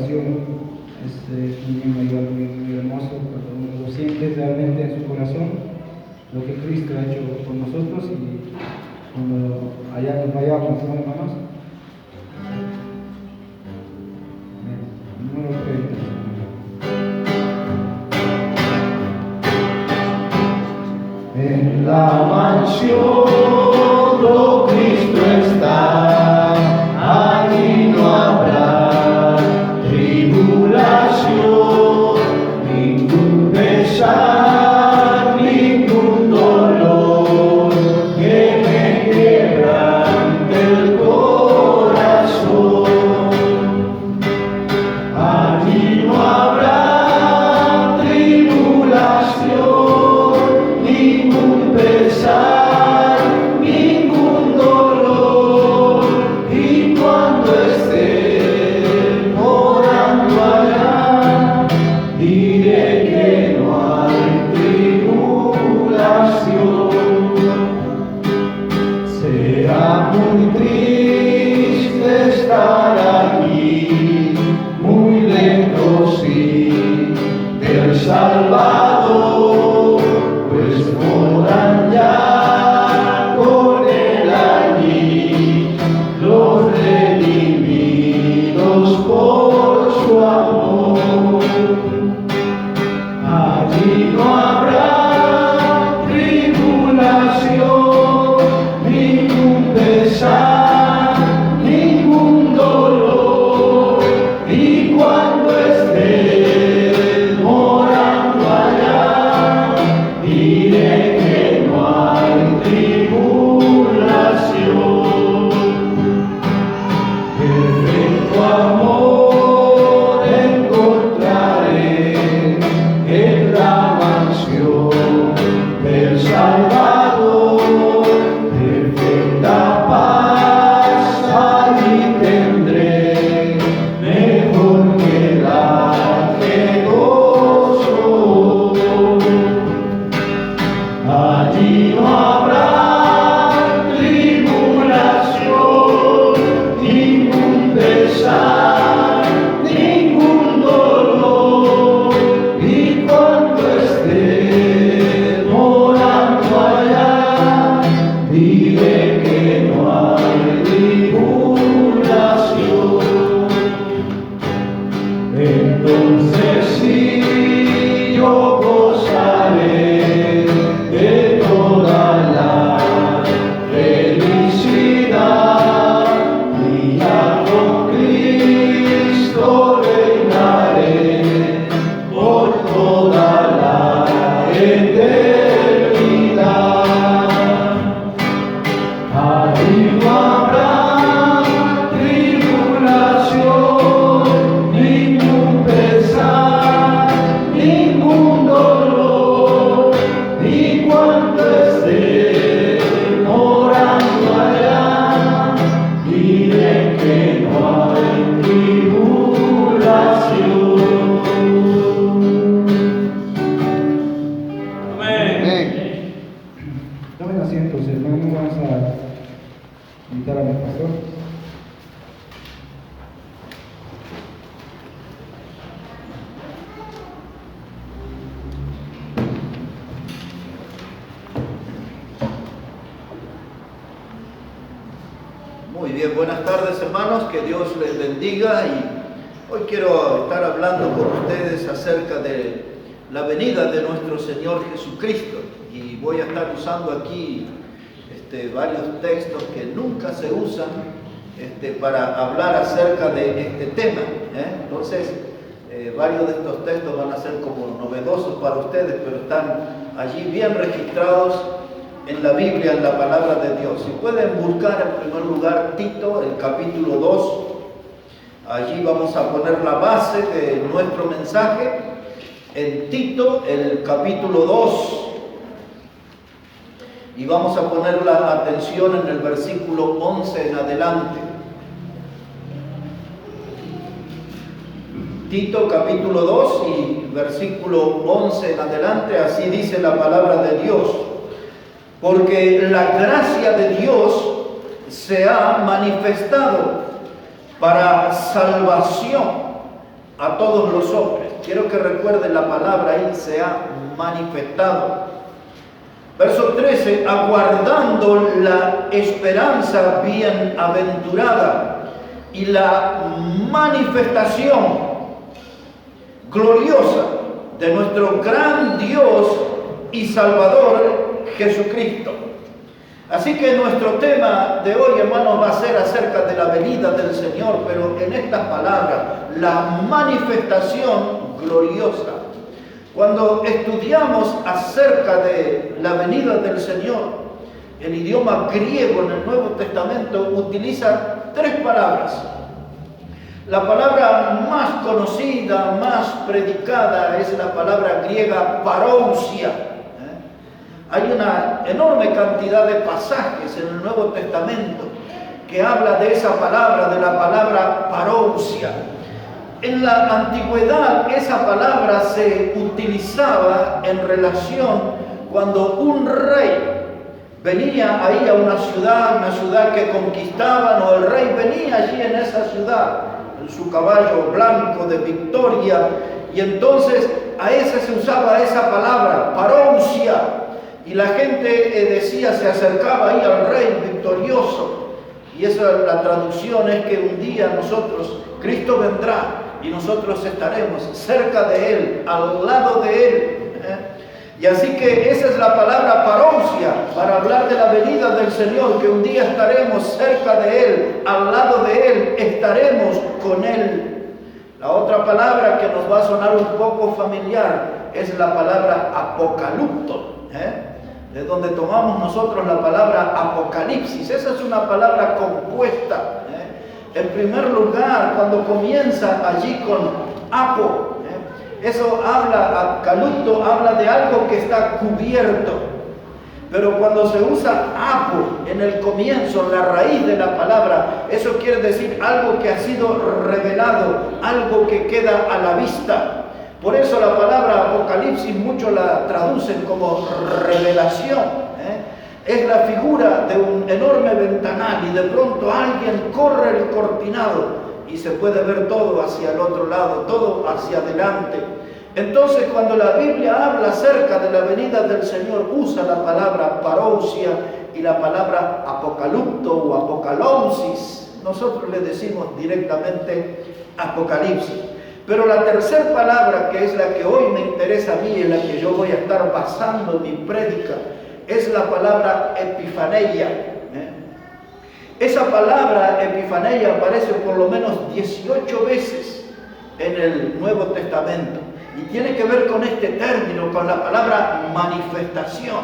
oración es un mayor muy hermoso cuando uno lo siente realmente en su corazón, lo que Cristo ha hecho por nosotros, y cuando allá nos vayamos, ¿no, hermanos? Número 30. En la mansión do Cristo está, allí no habrá tribulación, ningún pesar, ningún dolor que me quebrante el corazón. Allí no habrá tribulación, ningún pesar, ningún dolor, y cuando esté morando allá, diré que no hay tribulación. Será muy triste estar aquí, muy lejos sí del Salvador, pues moran ya con él allí los redimidos por su amor. Allí no habrá tribulación, ningún pesar, ningún dolor, y cuando esté morando allá, diré que no hay tribulación. Perfecto amor encontraré en la mansión del Salvador, perfecta paz allí tendré, mejor que la que gozo. Allí no habrá tribulación, ningún pesar, ningún dolor, y cuando esté morando allá, diré que no hay tribulación. Entonces sí yo gozaré de toda la felicidad, y ya con Cristo reinaré por toda la eternidad. Allí no habrá tribulación, ningún pesar, ningún dolor, y cuando esté morando allá, diré que no hay tribulación. Amén. Tomen asientos, hermanos, vamos a invitar a mi pastor. Muy bien, buenas tardes hermanos, que Dios les bendiga, y hoy quiero estar hablando con ustedes acerca de la venida de nuestro Señor Jesucristo, y voy a estar usando aquí varios textos que nunca se usan para hablar acerca de este tema, Entonces varios de estos textos van a ser como novedosos para ustedes, pero están allí bien registrados en la Biblia, en la palabra de Dios. Si pueden buscar en primer lugar Tito, el capítulo 2, allí vamos a poner la base de nuestro mensaje, en Tito, el capítulo 2, y vamos a poner la atención en el versículo 11 en adelante. Tito capítulo 2 y versículo 11 en adelante, así dice la palabra de Dios. Porque la gracia de Dios se ha manifestado para salvación a todos los hombres. Quiero que recuerden la palabra ahí, se ha manifestado. Verso 13, aguardando la esperanza bienaventurada y la manifestación gloriosa de nuestro gran Dios y Salvador Jesucristo. Así que nuestro tema de hoy, hermanos, va a ser acerca de la venida del Señor, pero en estas palabras, la manifestación gloriosa. Cuando estudiamos acerca de la venida del Señor, el idioma griego en el Nuevo Testamento utiliza 3 palabras. La palabra más conocida, más predicada, es la palabra griega parousia. Hay una enorme cantidad de pasajes en el Nuevo Testamento que habla de esa palabra, de la palabra parousia. En la antigüedad esa palabra se utilizaba en relación cuando un rey venía ahí a una ciudad que conquistaban, o el rey venía allí en esa ciudad, en su caballo blanco de victoria, y entonces a ese se usaba esa palabra, parousia, y la gente decía, se acercaba ahí al rey victorioso, y esa la traducción es que un día Cristo vendrá, y nosotros estaremos cerca de Él, al lado de Él. Y así que esa es la palabra parousia, para hablar de la venida del Señor, que un día estaremos cerca de Él, al lado de Él, estaremos con Él. La otra palabra que nos va a sonar un poco familiar es la palabra apocalipto, de donde tomamos nosotros la palabra apocalipsis. Esa es una palabra compuesta. En primer lugar, cuando comienza allí con apo, eso apocalipto habla de algo que está cubierto. Pero cuando se usa apo en el comienzo, la raíz de la palabra, eso quiere decir algo que ha sido revelado, algo que queda a la vista. Por eso la palabra apocalipsis muchos la traducen como revelación. Es la figura de un enorme ventanal y de pronto alguien corre el cortinado y se puede ver todo hacia el otro lado, todo hacia adelante. Entonces, cuando la Biblia habla acerca de la venida del Señor, usa la palabra parousia y la palabra apocalipto o apocalipsis. Nosotros le decimos directamente apocalipsis. Pero la tercera palabra, que es la que hoy me interesa a mí, en la que yo voy a estar basando mi prédica, es la palabra epifaneia. Esa palabra epifaneia aparece por lo menos 18 veces en el Nuevo Testamento y tiene que ver con este término, con la palabra manifestación.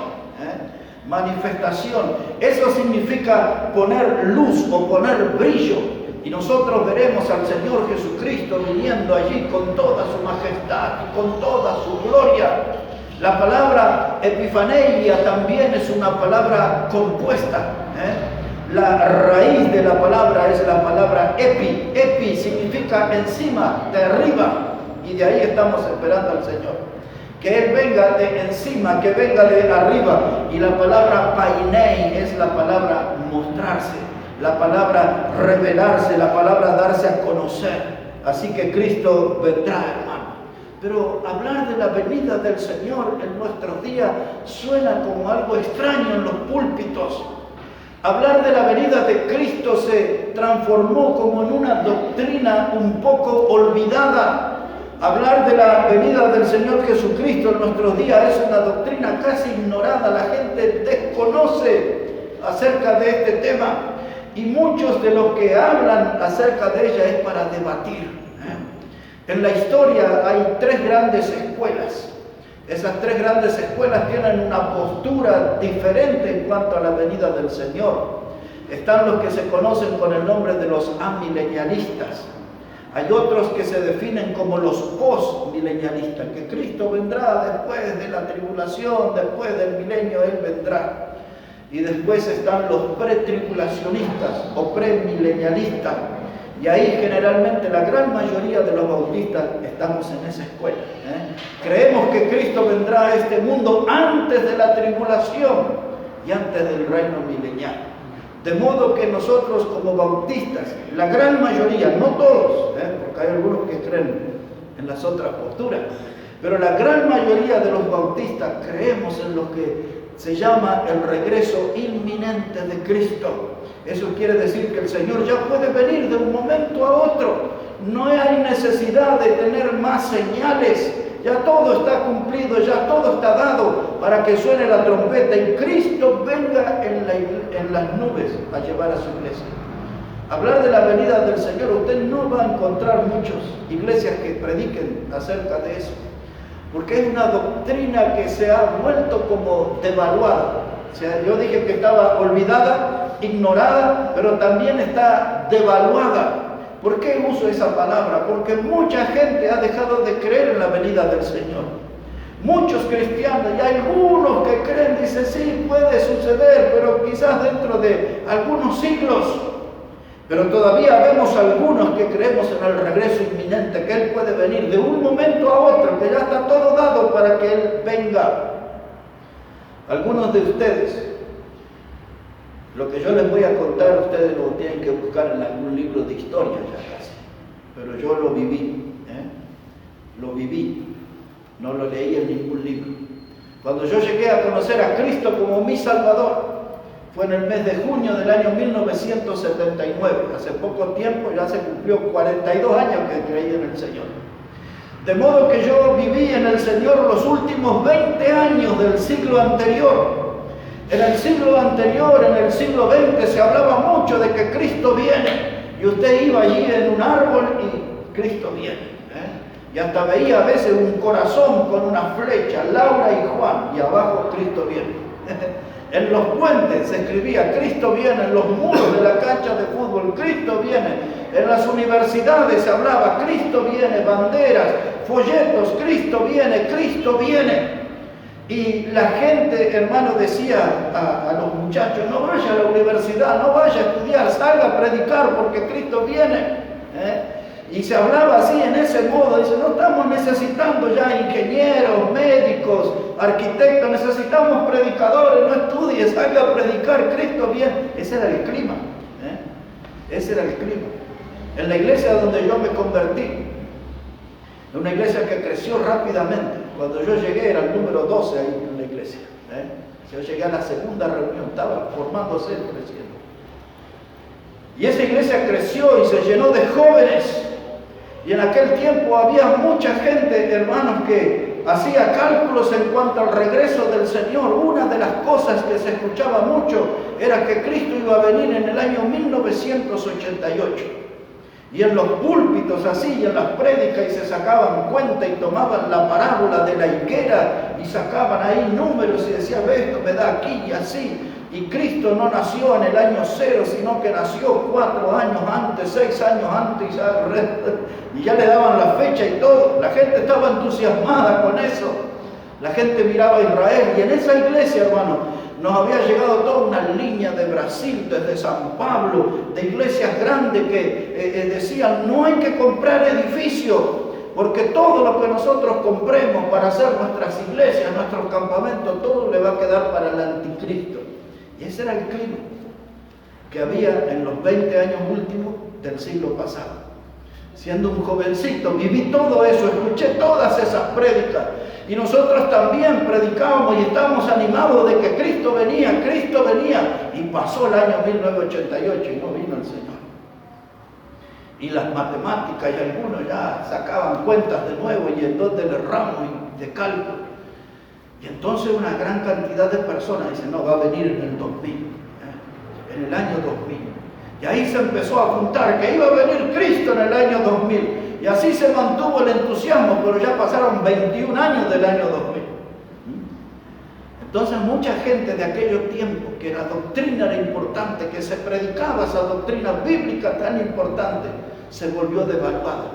Manifestación, eso significa poner luz o poner brillo, y nosotros veremos al Señor Jesucristo viniendo allí con toda su majestad y con toda su gloria. La palabra epifaneia también es una palabra compuesta. La raíz de la palabra es la palabra epi. Epi significa encima, de arriba. Y de ahí estamos esperando al Señor. Que Él venga de encima, que venga de arriba. Y la palabra painei es la palabra mostrarse, la palabra revelarse, la palabra darse a conocer. Así que Cristo vendrá, hermano. Pero hablar de la venida del Señor en nuestros días suena como algo extraño en los púlpitos. Hablar de la venida de Cristo se transformó como en una doctrina un poco olvidada. Hablar de la venida del Señor Jesucristo en nuestros días es una doctrina casi ignorada. La gente desconoce acerca de este tema y muchos de los que hablan acerca de ella es para debatir. En la historia hay 3 grandes escuelas. Esas 3 grandes escuelas tienen una postura diferente en cuanto a la venida del Señor. Están los que se conocen con el nombre de los amilenialistas. Hay otros que se definen como los postmilenialistas, que Cristo vendrá después de la tribulación, después del milenio Él vendrá. Y después están los pretribulacionistas o premilenialistas. Y ahí generalmente la gran mayoría de los bautistas estamos en esa escuela. Creemos que Cristo vendrá a este mundo antes de la tribulación y antes del reino milenial. De modo que nosotros como bautistas, la gran mayoría, no todos, porque hay algunos que creen en las otras posturas. Pero la gran mayoría de los bautistas creemos en lo que se llama el regreso inminente de Cristo. Eso quiere decir que el Señor ya puede venir de un momento a otro. No hay necesidad de tener más señales. Ya todo está cumplido, ya todo está dado para que suene la trompeta y Cristo venga en las nubes a llevar a su iglesia. Hablar de la venida del Señor, usted no va a encontrar muchas iglesias que prediquen acerca de eso, porque es una doctrina que se ha vuelto como devaluada. O sea, yo dije que estaba olvidada, ignorada, pero también está devaluada. ¿Por qué uso esa palabra? Porque mucha gente ha dejado de creer en la venida del Señor. Muchos cristianos, y hay algunos que creen, dicen, sí, puede suceder, pero quizás dentro de algunos siglos. Pero todavía vemos algunos que creemos en el regreso inminente, que Él puede venir de un momento a otro, que ya está todo dado para que Él venga. Algunos de ustedes, lo que yo les voy a contar, ustedes lo tienen que buscar en algún libro de historia ya casi. Pero yo lo viví, lo viví, no lo leí en ningún libro. Cuando yo llegué a conocer a Cristo como mi Salvador, fue en el mes de junio del año 1979. Hace poco tiempo, ya se cumplió 42 años que creí en el Señor. De modo que yo viví en el Señor los últimos 20 años del siglo anterior. En el siglo anterior, en el siglo XX, se hablaba mucho de que Cristo viene. Y usted iba allí en un árbol y Cristo viene. Y hasta veía a veces un corazón con una flecha, Laura y Juan, y abajo Cristo viene. En los puentes se escribía Cristo viene, en los muros de la cancha de fútbol Cristo viene, en las universidades se hablaba Cristo viene, banderas, folletos, Cristo viene, Cristo viene. Y la gente, hermano, decía a los muchachos, no vaya a la universidad, no vaya a estudiar, salga a predicar porque Cristo viene. Y se hablaba así, en ese modo, dice, no estamos necesitando ya ingenieros, médicos, arquitectos, necesitamos predicadores, no estudie, salga a predicar, Cristo viene. Ese era el clima, ese era el clima. En la iglesia donde yo me convertí, una iglesia que creció rápidamente, cuando yo llegué era el número 12 ahí en la iglesia. Yo llegué a la segunda reunión, estaba formándose, creciendo. Y esa iglesia creció y se llenó de jóvenes. Y en aquel tiempo había mucha gente, hermanos, que hacía cálculos en cuanto al regreso del Señor. Una de las cosas que se escuchaba mucho era que Cristo iba a venir en el año 1988. Y en los púlpitos así, y en las prédicas, y se sacaban cuenta y tomaban la parábola de la higuera y sacaban ahí números y decían, ve, esto me da aquí y así. Y Cristo no nació en el año 0, sino que nació 4 años antes, 6 años antes, y ya le daban la fecha y todo. La gente estaba entusiasmada con eso. La gente miraba a Israel, y en esa iglesia, hermano, nos había llegado toda una línea de Brasil, desde San Pablo, de iglesias grandes que decían, no hay que comprar edificios, porque todo lo que nosotros compremos para hacer nuestras iglesias, nuestros campamentos, todo le va a quedar para el anticristo. Y ese era el clima que había en los 20 años últimos del siglo pasado. Siendo un jovencito, viví todo eso, escuché todas esas prédicas. Y nosotros también predicábamos y estábamos animados de que Cristo venía. Y pasó el año 1988 y no vino el Señor. Y las matemáticas, y algunos ya sacaban cuentas de nuevo y en dónde le erramos y de cálculo. Y entonces una gran cantidad de personas dicen, no, va a venir en el 2000, en el año 2000. Y ahí se empezó a juntar que iba a venir Cristo en el año 2000. Y así se mantuvo el entusiasmo, pero ya pasaron 21 años del año 2000. Entonces mucha gente de aquellos tiempos, que la doctrina era importante, que se predicaba esa doctrina bíblica tan importante, se volvió devaluada.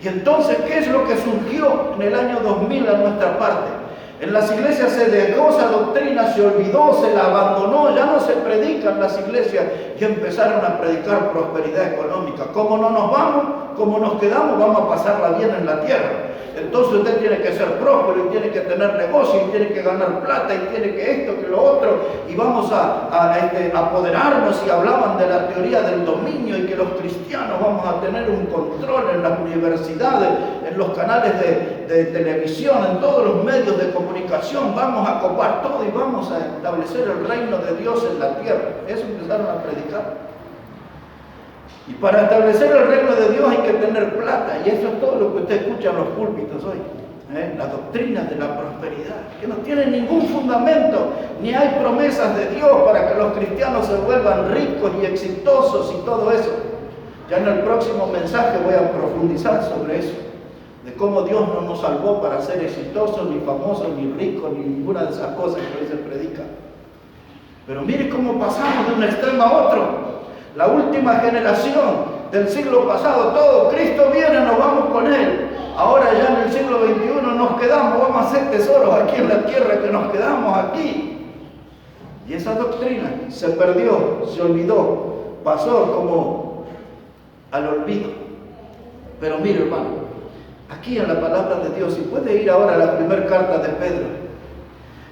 Y entonces, ¿qué es lo que surgió en el año 2000 a nuestra parte? En las iglesias se dejó esa doctrina, se olvidó, se la abandonó, ya no se predica en las iglesias y empezaron a predicar prosperidad económica. Como no nos vamos, como nos quedamos, vamos a pasarla bien en la tierra. entonces usted tiene que ser próspero y tiene que tener negocio y tiene que ganar plata y tiene que esto, que lo otro, y vamos a apoderarnos, y hablaban de la teoría del dominio y que los cristianos vamos a tener un control en las universidades, en los canales de televisión, en todos los medios de comunicación, vamos a copar todo y vamos a establecer el reino de Dios en la tierra. Eso empezaron a predicar. Y para establecer el reino de Dios hay que tener plata, y eso es todo lo que usted escucha en los púlpitos hoy. Las doctrinas de la prosperidad, que no tienen ningún fundamento, ni hay promesas de Dios para que los cristianos se vuelvan ricos y exitosos y todo eso. Ya en el próximo mensaje voy a profundizar sobre eso, de cómo Dios no nos salvó para ser exitosos, ni famosos, ni ricos, ni ninguna de esas cosas que hoy se predica. Pero mire cómo pasamos de un extremo a otro. La última generación del siglo pasado, todo, Cristo viene, nos vamos con Él. Ahora ya en el siglo XXI nos quedamos, vamos a hacer tesoros aquí en la tierra, que nos quedamos aquí. Y esa doctrina se perdió, se olvidó, pasó como al olvido. Pero mire, hermano, aquí en la palabra de Dios, si puede ir ahora a la primera carta de Pedro.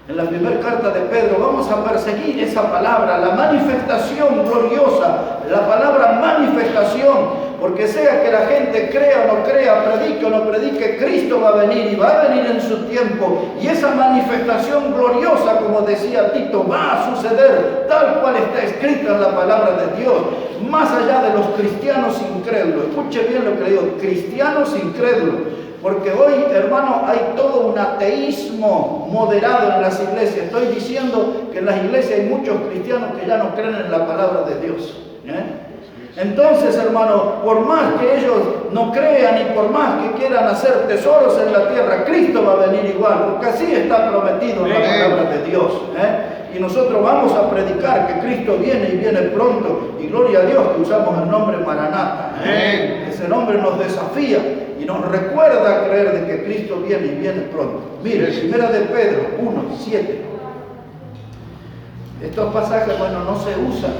En la primera carta de Pedro vamos a perseguir esa palabra, la manifestación gloriosa, la palabra manifestación, porque sea que la gente crea o no crea, predique o no predique, Cristo va a venir y va a venir en su tiempo, y esa manifestación gloriosa, como decía Tito, va a suceder tal cual está escrito en la palabra de Dios, más allá de los cristianos incrédulos. Escuche bien lo que le digo, cristianos incrédulos. Porque hoy, hermano, hay todo un ateísmo moderado en las iglesias. Estoy diciendo que en las iglesias hay muchos cristianos que ya no creen en la palabra de Dios. Entonces, hermano, por más que ellos no crean y por más que quieran hacer tesoros en la tierra, Cristo va a venir igual, porque así está prometido en la palabra de Dios. Y nosotros vamos a predicar que Cristo viene y viene pronto. Y gloria a Dios que usamos el nombre Maranata. Ese nombre nos desafía y nos recuerda a creer de que Cristo viene y viene pronto. Mire, primera de Pedro 1:7. Estos pasajes, bueno, no se usan,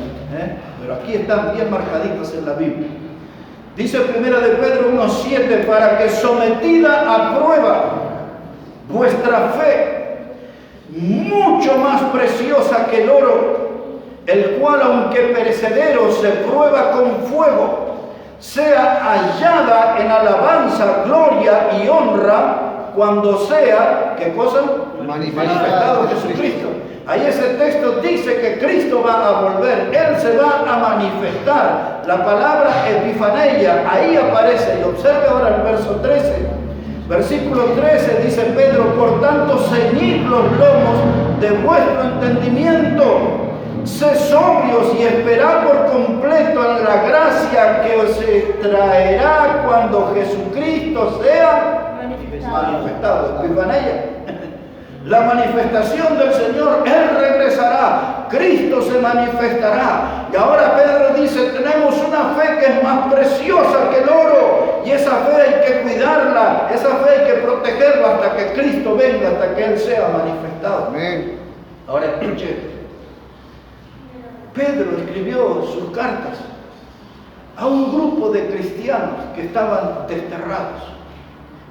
pero aquí están bien marcaditos en la Biblia. Dice primera de Pedro 1:7, para que sometida a prueba vuestra fe, mucho más preciosa que el oro, el cual aunque perecedero se prueba con fuego, sea hallada en alabanza, gloria y honra cuando sea, ¿qué cosa? Manifestado Jesucristo. Ahí ese texto dice que Cristo va a volver, Él se va a manifestar. La palabra epifaneia ahí aparece, y observe ahora el verso 13. Versículo 13 dice Pedro, por tanto ceñid los lomos de vuestro entendimiento, sed sobrios y esperad por completo en la gracia que os traerá cuando Jesucristo sea manifestado. Epifanía. La manifestación del Señor, Él regresará, Cristo se manifestará. Y ahora Pedro dice, tenemos una fe que es más preciosa que el oro, y esa fe hay que cuidarla, esa fe hay que protegerla hasta que Cristo venga, hasta que Él sea manifestado. Amén. Ahora escuche, Pedro escribió sus cartas a un grupo de cristianos que estaban desterrados,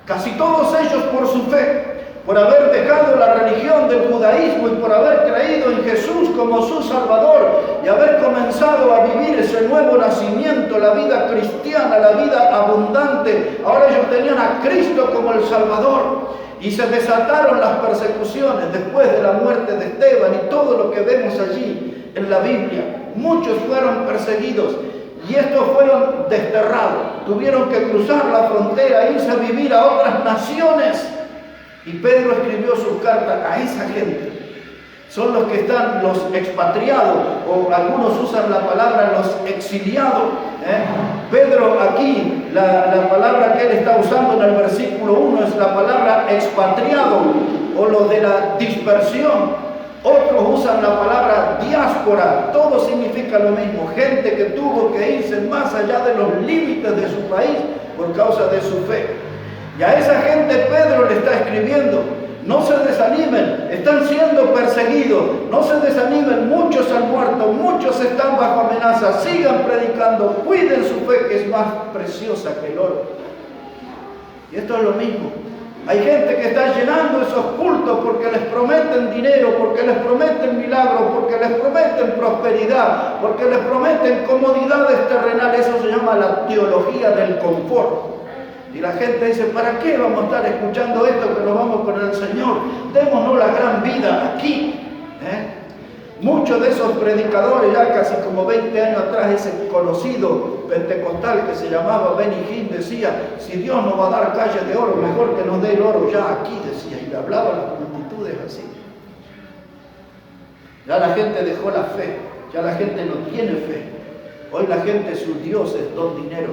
casi todos ellos por su fe, por haber dejado la religión del judaísmo y por haber creído en Jesús como su Salvador y haber comenzado a vivir ese nuevo nacimiento, la vida cristiana, la vida abundante. Ahora ellos tenían a Cristo como el Salvador y se desataron las persecuciones después de la muerte de Esteban y todo lo que vemos allí en la Biblia. Muchos fueron perseguidos y estos fueron desterrados. Tuvieron que cruzar la frontera, irse a vivir a otras naciones. Y Pedro escribió su carta a esa gente. Son los que están los expatriados, o algunos usan la palabra los exiliados. Pedro aquí, la palabra que él está usando en el versículo 1 es la palabra expatriado, o lo de la dispersión. Otros usan la palabra diáspora, todo significa lo mismo, gente que tuvo que irse más allá de los límites de su país por causa de su fe. Y a esa gente Pedro le está escribiendo, no se desanimen, están siendo perseguidos, no se desanimen, muchos han muerto, muchos están bajo amenaza, sigan predicando, cuiden su fe que es más preciosa que el oro. Y esto es lo mismo. Hay gente que está llenando esos cultos porque les prometen dinero, porque les prometen milagros, porque les prometen prosperidad, porque les prometen comodidades terrenales. Eso se llama la teología del confort. Y la gente dice, ¿para qué vamos a estar escuchando esto que nos vamos con el Señor? Démonos la gran vida aquí. Muchos de esos predicadores, ya casi como 20 años atrás, ese conocido pentecostal que se llamaba Benny Hinn decía, si Dios nos va a dar calles de oro, mejor que nos dé el oro ya aquí, decía, y le hablaba a las multitudes así. Ya la gente dejó la fe, ya la gente no tiene fe. Hoy la gente, su Dios es don dinero.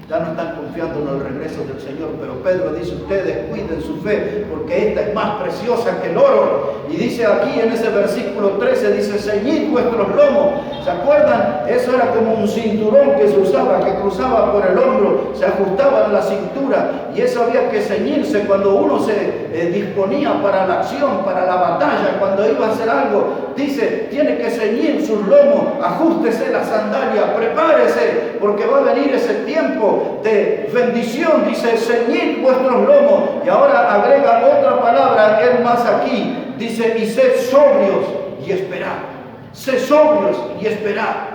Ya no están confiando en el regreso del Señor, pero Pedro dice, ustedes cuiden su fe, porque esta es más preciosa que el oro. Y dice aquí en ese versículo 13, dice, ceñid vuestros lomos. ¿Se acuerdan? Eso era como un cinturón que se usaba, que cruzaba por el hombro, se ajustaba en la cintura, y eso había que ceñirse cuando uno se disponía para la acción, para la batalla, cuando iba a hacer algo. Dice, tiene que ceñir sus lomos, ajústese la sandalia, prepárese, porque va a venir ese tiempo de bendición. Dice, ceñid vuestros lomos. Y ahora agrega otra palabra, él más aquí. Dice, y sed sobrios y esperad. Sed sobrios y esperad.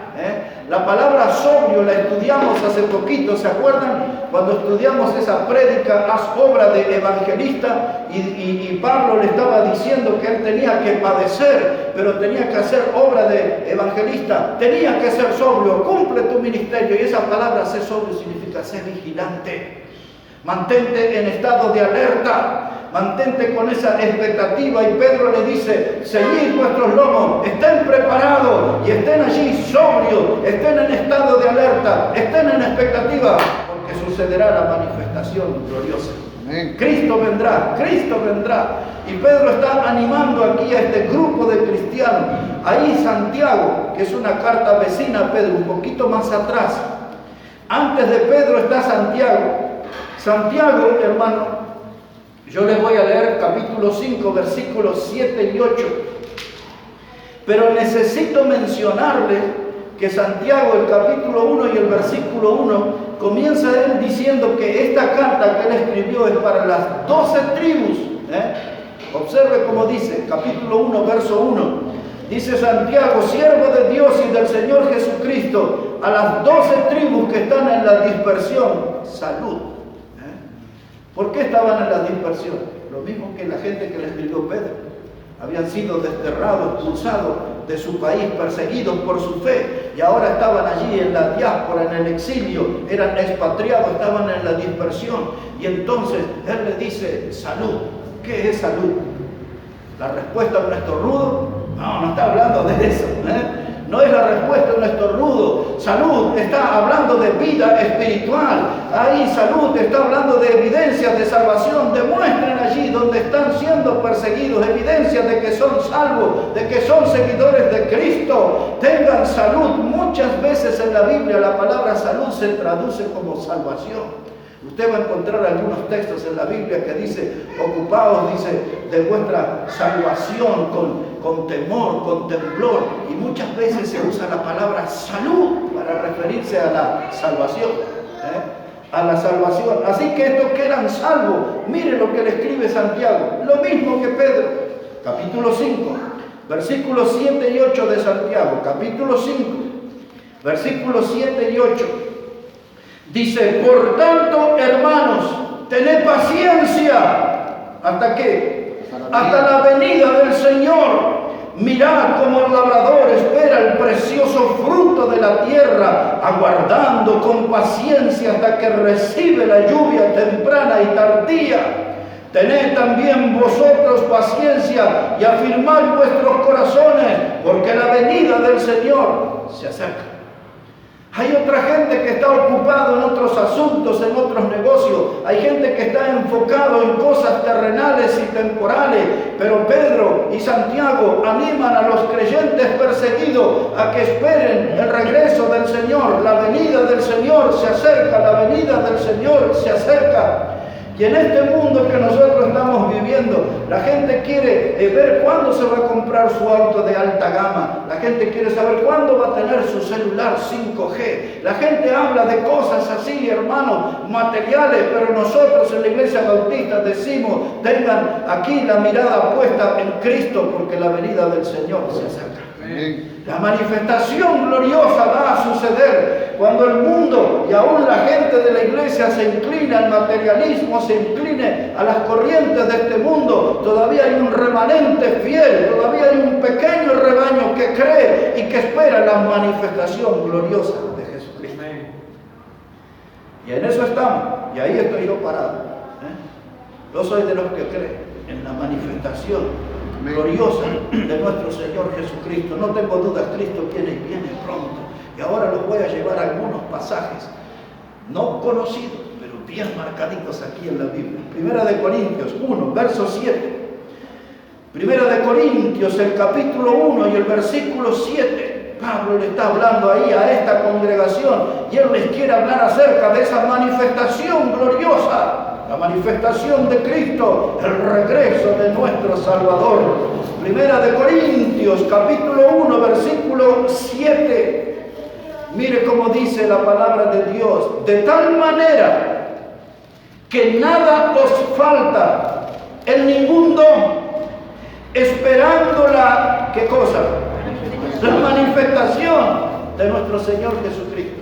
La palabra sobrio la estudiamos hace poquito, ¿se acuerdan? Cuando estudiamos esa prédica, haz obra de evangelista, y Pablo le estaba diciendo que él tenía que padecer, pero tenía que hacer obra de evangelista, tenía que ser sobrio, cumple tu ministerio. Y esa palabra ser sobrio significa ser vigilante. Mantente en estado de alerta, mantente con esa expectativa. Y Pedro le dice, ceñid vuestros lomos, estén preparados y estén allí sobrios, estén en estado de alerta, estén en expectativa, porque sucederá la manifestación gloriosa. Cristo vendrá, Cristo vendrá. Y Pedro está animando aquí a este grupo de cristianos. Ahí Santiago, que es una carta vecina a Pedro, un poquito más atrás. Antes de Pedro está Santiago. Santiago, hermano, yo les voy a leer capítulo 5, versículos 7 y 8. Pero necesito mencionarles que Santiago, el capítulo 1 y el versículo 1, comienza él diciendo que esta carta que él escribió es para las 12 tribus. Observe cómo dice, capítulo 1, verso 1. Dice Santiago, siervo de Dios y del Señor Jesucristo, a las 12 tribus que están en la dispersión, salud. ¿Por qué estaban en la dispersión? Lo mismo que la gente que le escribió Pedro. Habían sido desterrados, expulsados de su país, perseguidos por su fe, y ahora estaban allí en la diáspora, en el exilio, eran expatriados, estaban en la dispersión. Y entonces él le dice, salud. ¿Qué es salud? ¿La respuesta a un estornudo? No está hablando de eso. No es la respuesta a un estornudo. Salud está hablando de vida espiritual. Ahí salud está hablando de evidencias de salvación. Demuestren allí donde están siendo perseguidos evidencias de que son salvos, de que son seguidores de Cristo. Tengan salud. Muchas veces en la Biblia la palabra salud se traduce como salvación. Usted va a encontrar algunos textos en la Biblia que dice, ocupaos, dice, de vuestra salvación con temor, con temblor. Y muchas veces se usa la palabra salud para referirse a la salvación. A la salvación. Así que estos que eran salvos, mire lo que le escribe Santiago. Lo mismo que Pedro. Capítulo 5, versículos 7 y 8 de Santiago. Capítulo 5, versículos 7 y 8. Dice, por tanto, hermanos, tened paciencia. ¿Hasta qué? Hasta la venida del Señor. Mirad como el labrador espera el precioso fruto de la tierra, aguardando con paciencia hasta que recibe la lluvia temprana y tardía. Tened también vosotros paciencia y afirmad vuestros corazones, porque la venida del Señor se acerca. Hay otra gente que está ocupado en otros asuntos, en otros negocios. Hay gente que está enfocado en cosas terrenales y temporales. Pero Pedro y Santiago animan a los creyentes perseguidos a que esperen el regreso del Señor. La venida del Señor se acerca, la venida del Señor se acerca. Y en este mundo que nosotros estamos viviendo, la gente quiere ver cuándo se va a comprar su auto de alta gama. La gente quiere saber cuándo va a tener su celular 5G. La gente habla de cosas así, hermanos, materiales, pero nosotros en la Iglesia Bautista decimos, tengan aquí la mirada puesta en Cristo, porque la venida del Señor se acerca. La manifestación gloriosa va a suceder cuando el mundo y aún la gente de la iglesia se inclina al materialismo, se incline a las corrientes de este mundo. Todavía hay un remanente fiel, todavía hay un pequeño rebaño que cree y que espera la manifestación gloriosa de Jesucristo. Y en eso estamos, y ahí estoy yo parado. Yo soy de los que creen en la manifestación gloriosa de nuestro Señor Jesucristo. No tengo dudas, Cristo viene pronto. Y ahora los voy a llevar a algunos pasajes no conocidos, pero bien marcaditos aquí en la Biblia. Primera de Corintios 1, verso 7. Primera de Corintios, el capítulo 1 y el versículo 7. Pablo le está hablando ahí a esta congregación y él les quiere hablar acerca de esa manifestación gloriosa. La manifestación de Cristo, el regreso de nuestro Salvador. Primera de Corintios, capítulo 1, versículo 7. Mire cómo dice la palabra de Dios. De tal manera que nada os falta en ningún don, esperando la, ¿qué cosa? La manifestación de nuestro Señor Jesucristo.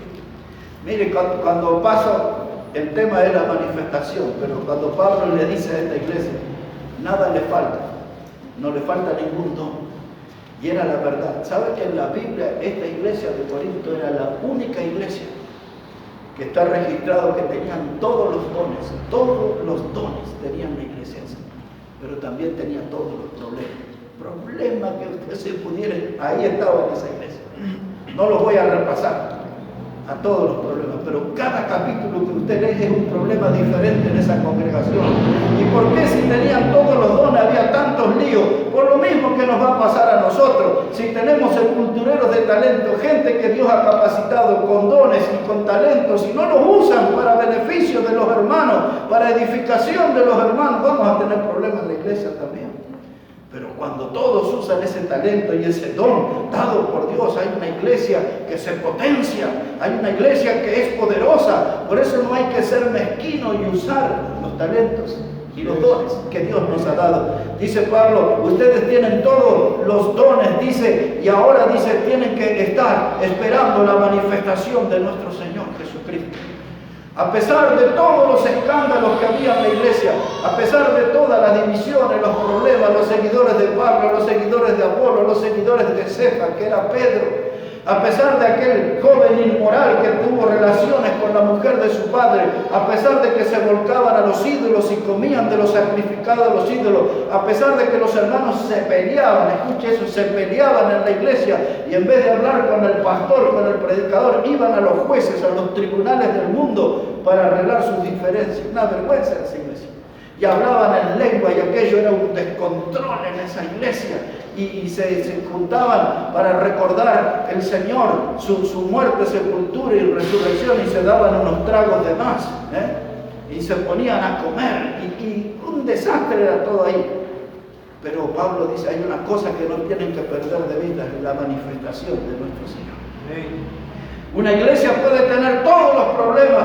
Mire, cuando paso... El tema es la manifestación, pero cuando Pablo le dice a esta iglesia, nada le falta, no le falta ningún don. Y era la verdad. ¿Sabe que en la Biblia esta iglesia de Corinto era la única iglesia que está registrado que tenían todos los dones tenían la iglesia esa, pero también tenía todos los problemas que usted se pudiera, ahí estaba en esa iglesia. No los voy a repasar a todos los problemas, pero cada capítulo que usted lee es un problema diferente en esa congregación. ¿Y por qué si tenían todos los dones había tantos líos? Por lo mismo que nos va a pasar a nosotros. Si tenemos sepultureros de talento, gente que Dios ha capacitado con dones y con talentos, y no los usan para beneficio de los hermanos, para edificación de los hermanos, vamos a tener problemas en la iglesia también. Pero cuando todos usan ese talento y ese don dado por Dios, hay una iglesia que se potencia, hay una iglesia que es poderosa. Por eso no hay que ser mezquino y usar los talentos y los dones que Dios nos ha dado. Dice Pablo, ustedes tienen todos los dones, dice, y ahora dice, tienen que estar esperando la manifestación de nuestro Señor Jesucristo. A pesar de todos los escándalos que había en la iglesia, a pesar de todas las divisiones, los problemas, los seguidores de Pablo, los seguidores de Apolo, los seguidores de Cefas, que era Pedro, a pesar de aquel joven inmoral que tuvo relaciones con la mujer de su padre, a pesar de que se volcaban a los ídolos y comían de los sacrificados a los ídolos, a pesar de que los hermanos se peleaban, escuche eso, se peleaban en la iglesia y en vez de hablar con el pastor, con el predicador, iban a los jueces, a los tribunales del mundo para arreglar sus diferencias. Una vergüenza esa iglesia. Y hablaban en lengua y aquello era un descontrol en esa iglesia. Y se juntaban para recordar el Señor, su muerte, sepultura y resurrección, y se daban unos tragos de más, y se ponían a comer, y un desastre era todo ahí. Pero Pablo dice, hay una cosa que no tienen que perder de vista, es la manifestación de nuestro Señor. Una iglesia puede tener todos los problemas,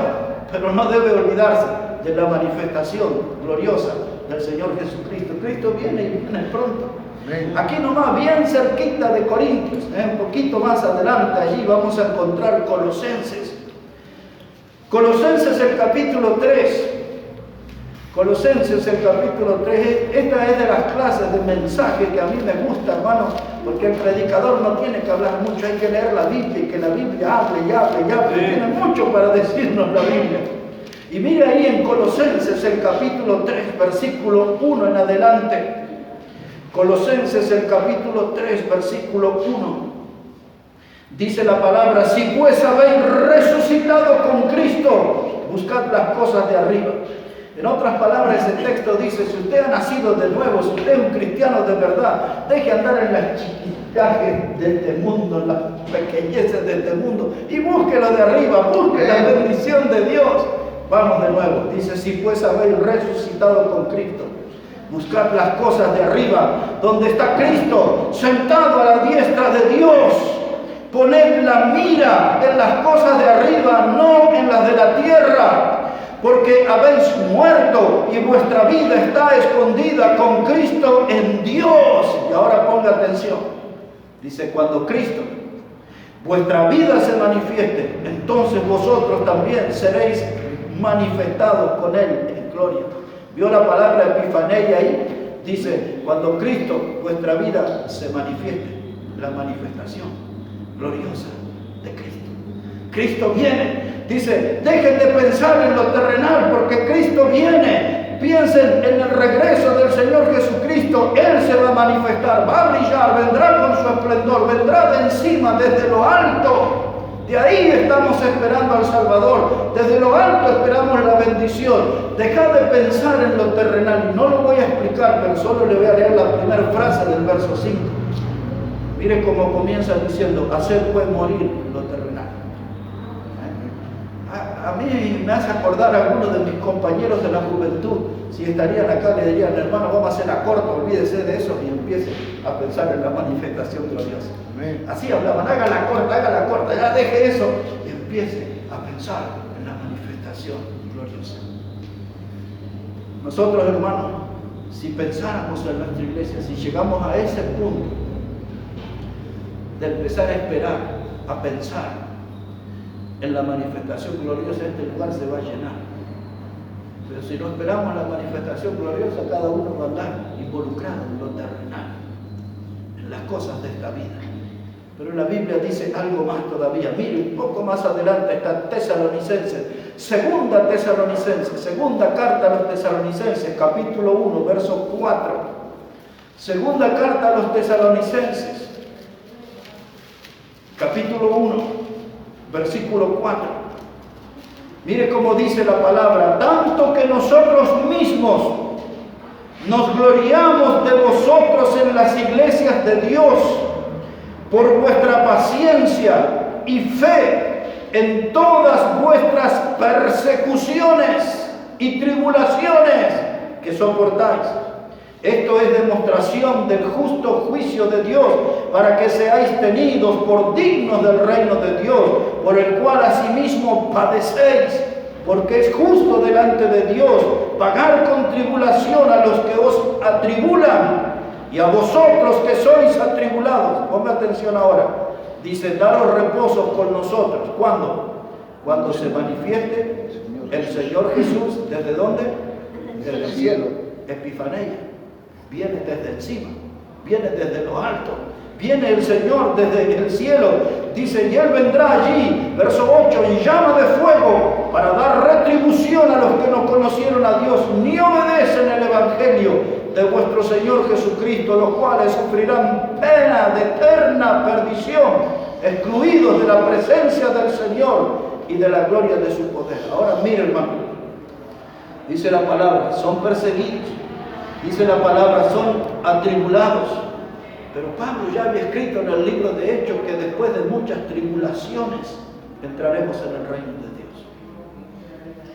pero no debe olvidarse de la manifestación gloriosa del Señor Jesucristo. Cristo viene y viene pronto. Aquí nomás, bien cerquita de Corintios, un poquito más adelante, allí vamos a encontrar Colosenses. Colosenses el capítulo 3. Colosenses el capítulo 3. Esta es de las clases de mensaje que a mí me gusta, hermano, porque el predicador no tiene que hablar mucho, hay que leer la Biblia y que la Biblia hable y hable y hable. Tiene mucho para decirnos la Biblia. Y mire ahí en Colosenses el capítulo 3, versículo 1 en adelante. Colosenses el capítulo 3, versículo 1. Dice la palabra, si pues habéis resucitado con Cristo, buscad las cosas de arriba. En otras palabras, ese texto dice, si usted ha nacido de nuevo, si usted es un cristiano de verdad, deje andar en las chiquitajes de este mundo, en las pequeñeces de este mundo, y busque lo de arriba, busque la bendición de Dios. Vamos de nuevo. Dice, si pues habéis resucitado con Cristo, buscad las cosas de arriba, donde está Cristo, sentado a la diestra de Dios. Poned la mira en las cosas de arriba, no en las de la tierra, porque habéis muerto y vuestra vida está escondida con Cristo en Dios. Y ahora ponga atención. Dice, cuando Cristo, vuestra vida se manifieste, entonces vosotros también seréis manifestados con Él en gloria. ¿Vio la palabra epifaneia ahí? Dice, cuando Cristo, vuestra vida se manifieste, la manifestación gloriosa de Cristo. Cristo viene. Dice, dejen de pensar en lo terrenal porque Cristo viene. Piensen en el regreso del Señor Jesucristo. Él se va a manifestar, va a brillar, vendrá con su esplendor, vendrá de encima, desde lo alto. De ahí estamos esperando al Salvador. Desde lo alto esperamos la bendición. Dejad de pensar en lo terrenal. No lo voy a explicar, pero solo le voy a leer la primera frase del verso 5. Mire cómo comienza diciendo, hacer pues morir lo terrenal. A mí me hace acordar a algunos de mis compañeros de la juventud. Si estarían acá le dirían, hermano, vamos a hacer a corto, olvídese de eso y empiece a pensar en la manifestación gloriosa. Amén. Así hablaban, haga la corta, ya deje eso y empiece a pensar en la manifestación gloriosa. Nosotros, hermanos, si pensáramos en nuestra iglesia, si llegamos a ese punto de empezar a esperar, a pensar en la manifestación gloriosa, este lugar se va a llenar. Pero si no esperamos la manifestación gloriosa, cada uno va a andar involucrado en lo terrenal, en las cosas de esta vida. Pero la Biblia dice algo más todavía. Mire, un poco más adelante está Tesalonicenses, segunda carta a los Tesalonicenses, capítulo 1, verso 4. Segunda carta a los Tesalonicenses, capítulo 1, versículo 4. Mire cómo dice la palabra, tanto que nosotros mismos nos gloriamos de vosotros en las iglesias de Dios por vuestra paciencia y fe en todas vuestras persecuciones y tribulaciones que soportáis. Esto es demostración del justo juicio de Dios, para que seáis tenidos por dignos del reino de Dios, por el cual asimismo padecéis, porque es justo delante de Dios pagar con tribulación a los que os atribulan, y a vosotros que sois atribulados. Ponga atención ahora. Dice, daros reposo con nosotros. ¿Cuándo? Cuando se manifieste el Señor Jesús. ¿Desde dónde? Desde el cielo. Epifaneia. Viene desde encima, viene desde lo alto, viene el Señor desde el cielo. Dice, y Él vendrá allí, verso 8, en llama de fuego, para dar retribución a los que no conocieron a Dios, ni obedecen el Evangelio de vuestro Señor Jesucristo, los cuales sufrirán pena de eterna perdición, excluidos de la presencia del Señor y de la gloria de su poder. Ahora mire, hermano, dice la palabra, son perseguidos. Dice la palabra, son atribulados. Pero Pablo ya había escrito en el libro de Hechos que después de muchas tribulaciones entraremos en el reino de Dios.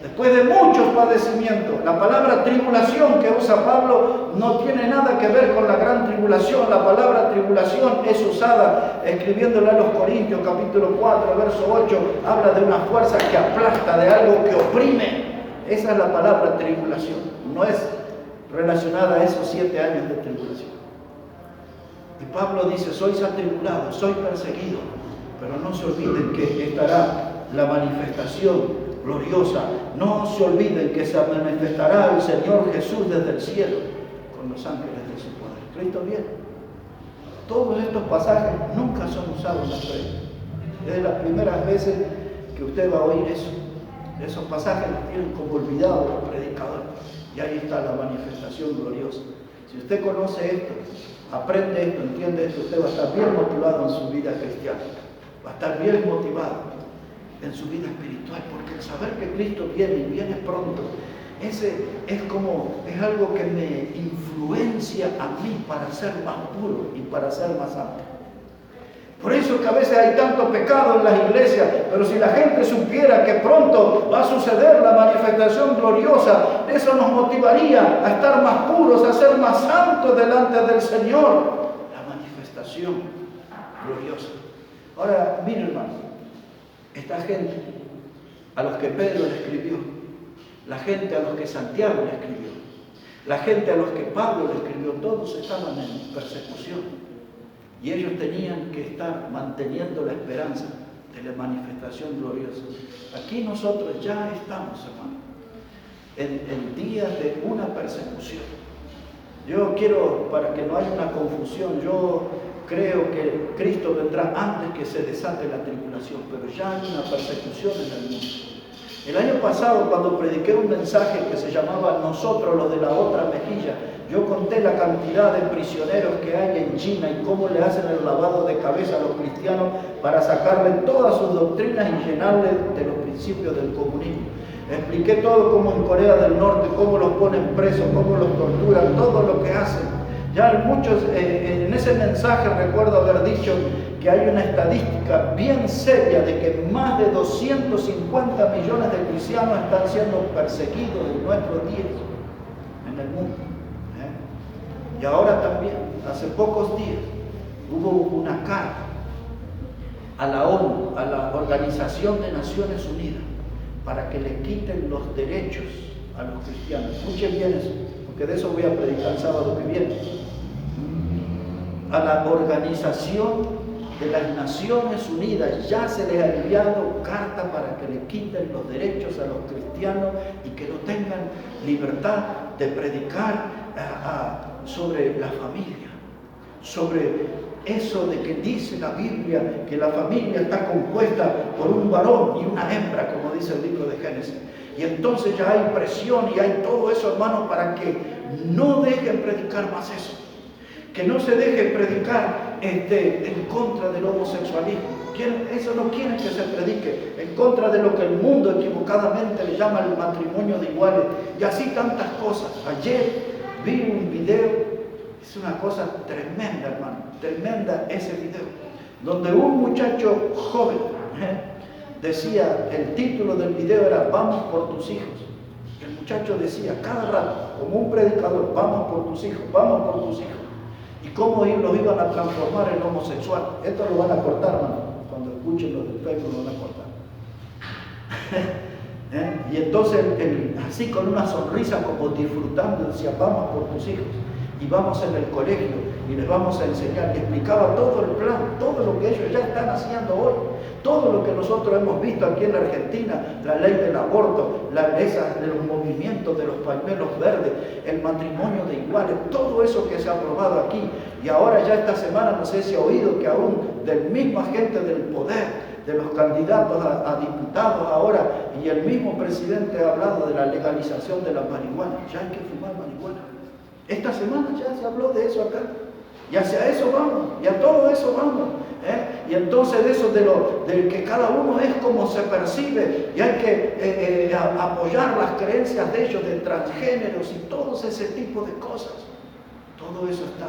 Después de muchos padecimientos. La palabra tribulación que usa Pablo no tiene nada que ver con la gran tribulación. La palabra tribulación es usada, escribiéndola a los Corintios, capítulo 4, verso 8, habla de una fuerza que aplasta, de algo que oprime. Esa es la palabra tribulación. No es relacionada a esos 7 años de tribulación. Y Pablo dice, sois atribulados, sois perseguidos, pero no se olviden que estará la manifestación gloriosa. No se olviden que se manifestará el Señor Jesús desde el cielo con los ángeles de su poder. Cristo viene. Todos estos pasajes nunca son usados en la predica. Es de las primeras veces que usted va a oír eso. Esos pasajes los tienen como olvidados los predicadores. Y ahí está la manifestación gloriosa. Si usted conoce esto, aprende esto, entiende esto, usted va a estar bien motivado en su vida cristiana. Va a estar bien motivado en su vida espiritual, porque el saber que Cristo viene y viene pronto, ese es algo que me influencia a mí para ser más puro y para ser más santo. Por eso que a veces hay tanto pecado en las iglesias, pero si la gente supiera que pronto va a suceder la manifestación gloriosa, eso nos motivaría a estar más puros, a ser más santos delante del Señor. La manifestación gloriosa. Ahora, miren hermano, esta gente a los que Pedro le escribió, la gente a los que Santiago le escribió, la gente a los que Pablo le escribió, todos estaban en persecución. Y ellos tenían que estar manteniendo la esperanza de la manifestación gloriosa. Aquí nosotros ya estamos, hermano, en días de una persecución. Yo quiero, para que no haya una confusión, yo creo que Cristo vendrá antes que se desate la tribulación, pero ya hay una persecución en el mundo. El año pasado, cuando prediqué un mensaje que se llamaba Nosotros los de la otra mejilla, yo conté la cantidad de prisioneros que hay en China y cómo le hacen el lavado de cabeza a los cristianos para sacarle todas sus doctrinas y llenarle de los principios del comunismo. Expliqué todo como en Corea del Norte, cómo los ponen presos, cómo los torturan, todo lo que hacen. Ya muchos, en ese mensaje recuerdo haber dicho que hay una estadística bien seria de que más de 250 millones de cristianos están siendo perseguidos en nuestros días en el mundo. Y ahora también, hace pocos días, hubo una carta a la ONU, a la Organización de Naciones Unidas, para que le quiten los derechos a los cristianos. Escuchen bien eso, porque de eso voy a predicar el sábado que viene. A la Organización de las Naciones Unidas ya se les ha enviado carta para que le quiten los derechos a los cristianos y que no tengan libertad de predicar sobre la familia, sobre eso de que dice la Biblia que la familia está compuesta por un varón y una hembra, como dice el libro de Génesis. Y entonces ya hay presión y hay todo eso, hermanos, para que no dejen predicar más eso. Que no se deje predicar en contra del homosexualismo. Eso no quieren que se predique en contra de lo que el mundo equivocadamente le llama el matrimonio de iguales. Y así tantas cosas. Ayer vi un video, es una cosa tremenda, hermano, tremenda ese video, donde un muchacho joven decía, el título del video era "Vamos por tus hijos". El muchacho decía cada rato, como un predicador, "Vamos por tus hijos, vamos por tus hijos". Y cómo los iban a transformar en homosexual. Esto lo van a cortar, hermano. Cuando escuchen los del Facebook lo van a cortar. Y entonces así con una sonrisa, como disfrutando, decía, "Vamos por tus hijos y vamos en el colegio y les vamos a enseñar". Y explicaba todo el plan, todo lo que ellos ya están haciendo hoy, todo lo que nosotros hemos visto aquí en la Argentina, la ley del aborto, de los movimientos de los pañuelos verdes, el matrimonio de iguales, todo eso que se ha aprobado aquí. Y ahora ya esta semana, no sé si ha oído que aún del misma gente del poder, de los candidatos a diputados ahora, y el mismo presidente ha hablado de la legalización de la marihuana. Ya hay que fumar marihuana. Esta semana ya se habló de eso acá. Y hacia eso vamos, y a todo eso vamos. Y entonces de eso, de que cada uno es como se percibe, y hay que apoyar las creencias de ellos, de transgéneros y todo ese tipo de cosas. Todo eso está.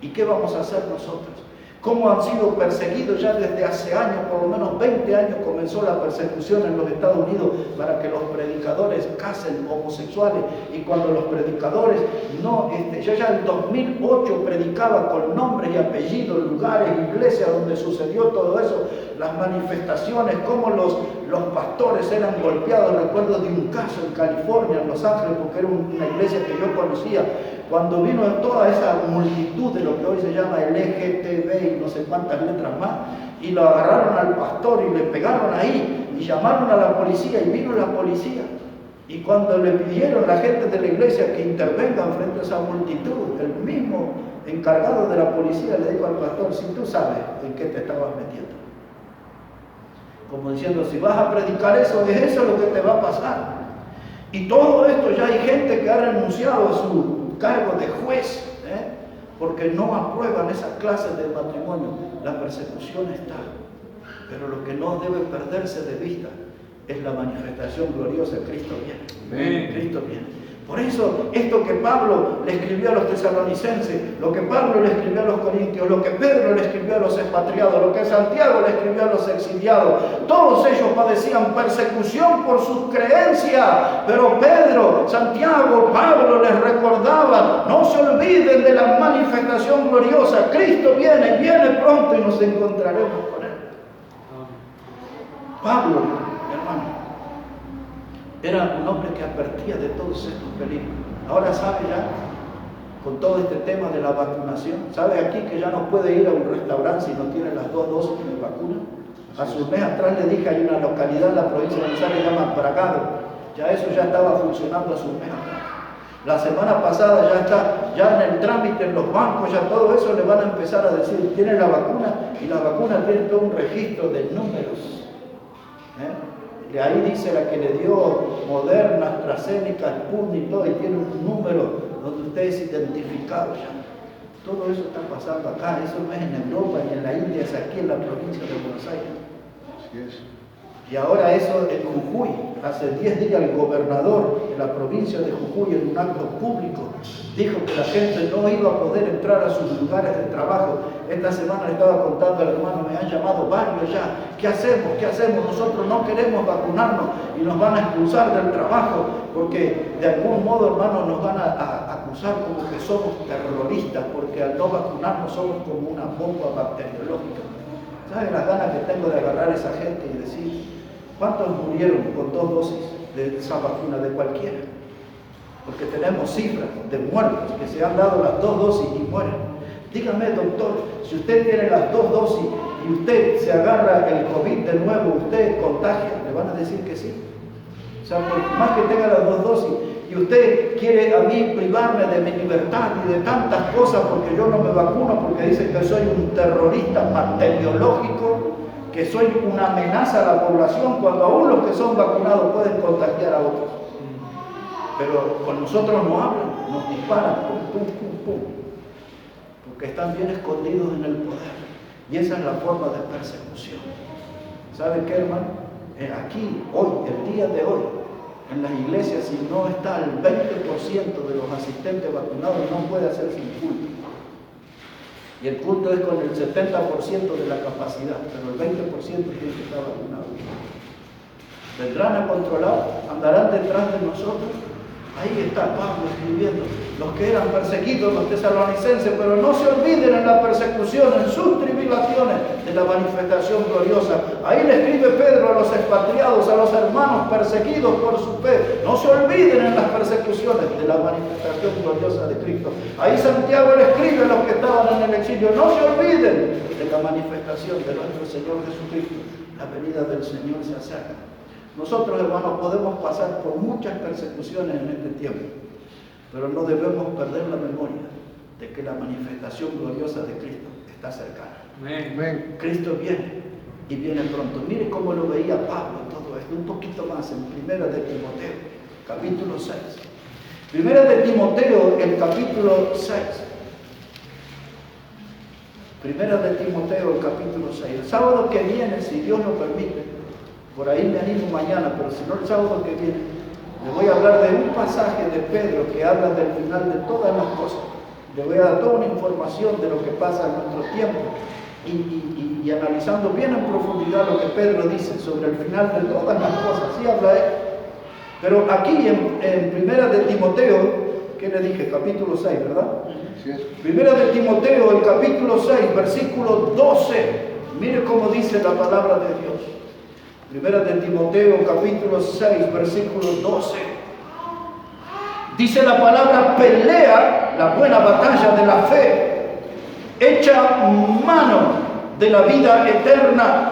¿Y qué vamos a hacer nosotros? Cómo han sido perseguidos ya desde hace años, por lo menos 20 años comenzó la persecución en los Estados Unidos para que los predicadores casen homosexuales. Y cuando los predicadores yo ya en 2008 predicaba con nombres y apellidos, lugares, iglesias donde sucedió todo eso, las manifestaciones, cómo los pastores eran golpeados. Recuerdo de un caso en California, en Los Ángeles, porque era una iglesia que yo conocía, cuando vino toda esa multitud de lo que hoy se llama LGTB y no sé cuántas letras más, y lo agarraron al pastor y le pegaron ahí, y llamaron a la policía, y vino la policía. Y cuando le pidieron la gente de la iglesia que intervengan frente a esa multitud, el mismo encargado de la policía le dijo al pastor, si tú sabes en qué te estabas metiendo. Como diciendo, si vas a predicar eso, es eso lo que te va a pasar. Y todo esto ya hay gente que ha renunciado a su cargo de juez, porque no aprueban esas clases de matrimonio. La persecución está, pero lo que no debe perderse de vista es la manifestación gloriosa. Cristo viene. Cristo viene. Por eso, esto que Pablo le escribió a los tesalonicenses, lo que Pablo le escribió a los corintios, lo que Pedro le escribió a los expatriados, lo que Santiago le escribió a los exiliados, todos ellos padecían persecución por sus creencias. Pero Pedro, Santiago, Pablo les recordaban: no se olviden de la manifestación gloriosa. Cristo viene pronto y nos encontraremos con Él. Pablo, hermano, era un hombre que advertía de todos estos peligros. Ahora sabe ya, con todo este tema de la vacunación, sabe aquí que ya no puede ir a un restaurante si no tiene las 2 dosis de vacuna. Hace un mes atrás le dije, hay una localidad en la provincia de Buenos Aires que se llama Bragado. Ya eso ya estaba funcionando hace un mes atrás. La semana pasada ya está, ya en el trámite, en los bancos, ya todo eso le van a empezar a decir: tiene la vacuna, y la vacuna tiene todo un registro de números. De ahí dice la que le dio Moderna, AstraZeneca, Sputnik y todo, y tiene un número donde usted es identificado ya. Todo eso está pasando acá. Eso no es en Europa ni en la India, es aquí en la provincia de Buenos Aires. Así es. Y ahora eso en Jujuy, hace 10 días el gobernador de la provincia de Jujuy, en un acto público, dijo que la gente no iba a poder entrar a sus lugares de trabajo. Esta semana le estaba contando al hermano, me han llamado varios ya: ¿qué hacemos? ¿Qué hacemos? Nosotros no queremos vacunarnos y nos van a expulsar del trabajo, porque de algún modo, hermano, nos van a acusar como que somos terroristas, porque al no vacunarnos somos como una bomba bacteriológica. ¿Saben las ganas que tengo de agarrar a esa gente y decir: ¿cuántos murieron con 2 dosis de esa vacuna, de cualquiera? Porque tenemos cifras de muertos que se han dado las 2 dosis y mueren. Dígame, doctor, si usted tiene las 2 dosis y usted se agarra el COVID de nuevo, ¿usted contagia? ¿Le van a decir que sí? O sea, por más que tenga las 2 dosis y usted quiere a mí privarme de mi libertad y de tantas cosas porque yo no me vacuno, porque dice que soy un terrorista bacteriológico, que soy una amenaza a la población, cuando aún los que son vacunados pueden contagiar a otros. Pero con nosotros no hablan, nos disparan, pum, pum, pum, pum, porque están bien escondidos en el poder. Y esa es la forma de persecución. ¿Sabe qué, hermano? Aquí, hoy, el día de hoy, en las iglesias, si no está el 20% de los asistentes vacunados, no puede hacerse un culto. Y el culto es con el 70% de la capacidad, pero el 20% tiene que estar vacunado. Vendrán a controlar, andarán detrás de nosotros. Ahí está Pablo escribiendo: los que eran perseguidos, los tesalonicenses, pero no se olviden en la persecución, en sus tribulaciones, de la manifestación gloriosa. Ahí le escribe Pedro a los expatriados, a los hermanos perseguidos por su fe: no se olviden en las persecuciones de la manifestación gloriosa de Cristo. Ahí Santiago le escribe a los que estaban en el exilio: no se olviden de la manifestación de nuestro Señor Jesucristo. La venida del Señor se acerca. Nosotros, hermanos, podemos pasar por muchas persecuciones en este tiempo, pero no debemos perder la memoria de que la manifestación gloriosa de Cristo está cercana. Amén. Cristo viene y viene pronto. Mire cómo lo veía Pablo todo esto, un poquito más en Primera de Timoteo, capítulo 6. Primera de Timoteo, el capítulo 6. Primera de Timoteo, el capítulo 6. El sábado que viene, si Dios lo permite, por ahí me animo mañana, pero si no el sábado que viene, le voy a hablar de un pasaje de Pedro que habla del final de todas las cosas. Le voy a dar toda una información de lo que pasa en nuestro tiempo y analizando bien en profundidad lo que Pedro dice sobre el final de todas las cosas. Así habla él. Pero aquí en Primera de Timoteo, ¿qué le dije? Capítulo 6, ¿verdad? Así es. Primera de Timoteo, el capítulo 6, versículo 12. Mire cómo dice la palabra de Dios. Primera de Timoteo, capítulo 6, versículo 12. Dice la palabra: pelea la buena batalla de la fe, echa mano de la vida eterna,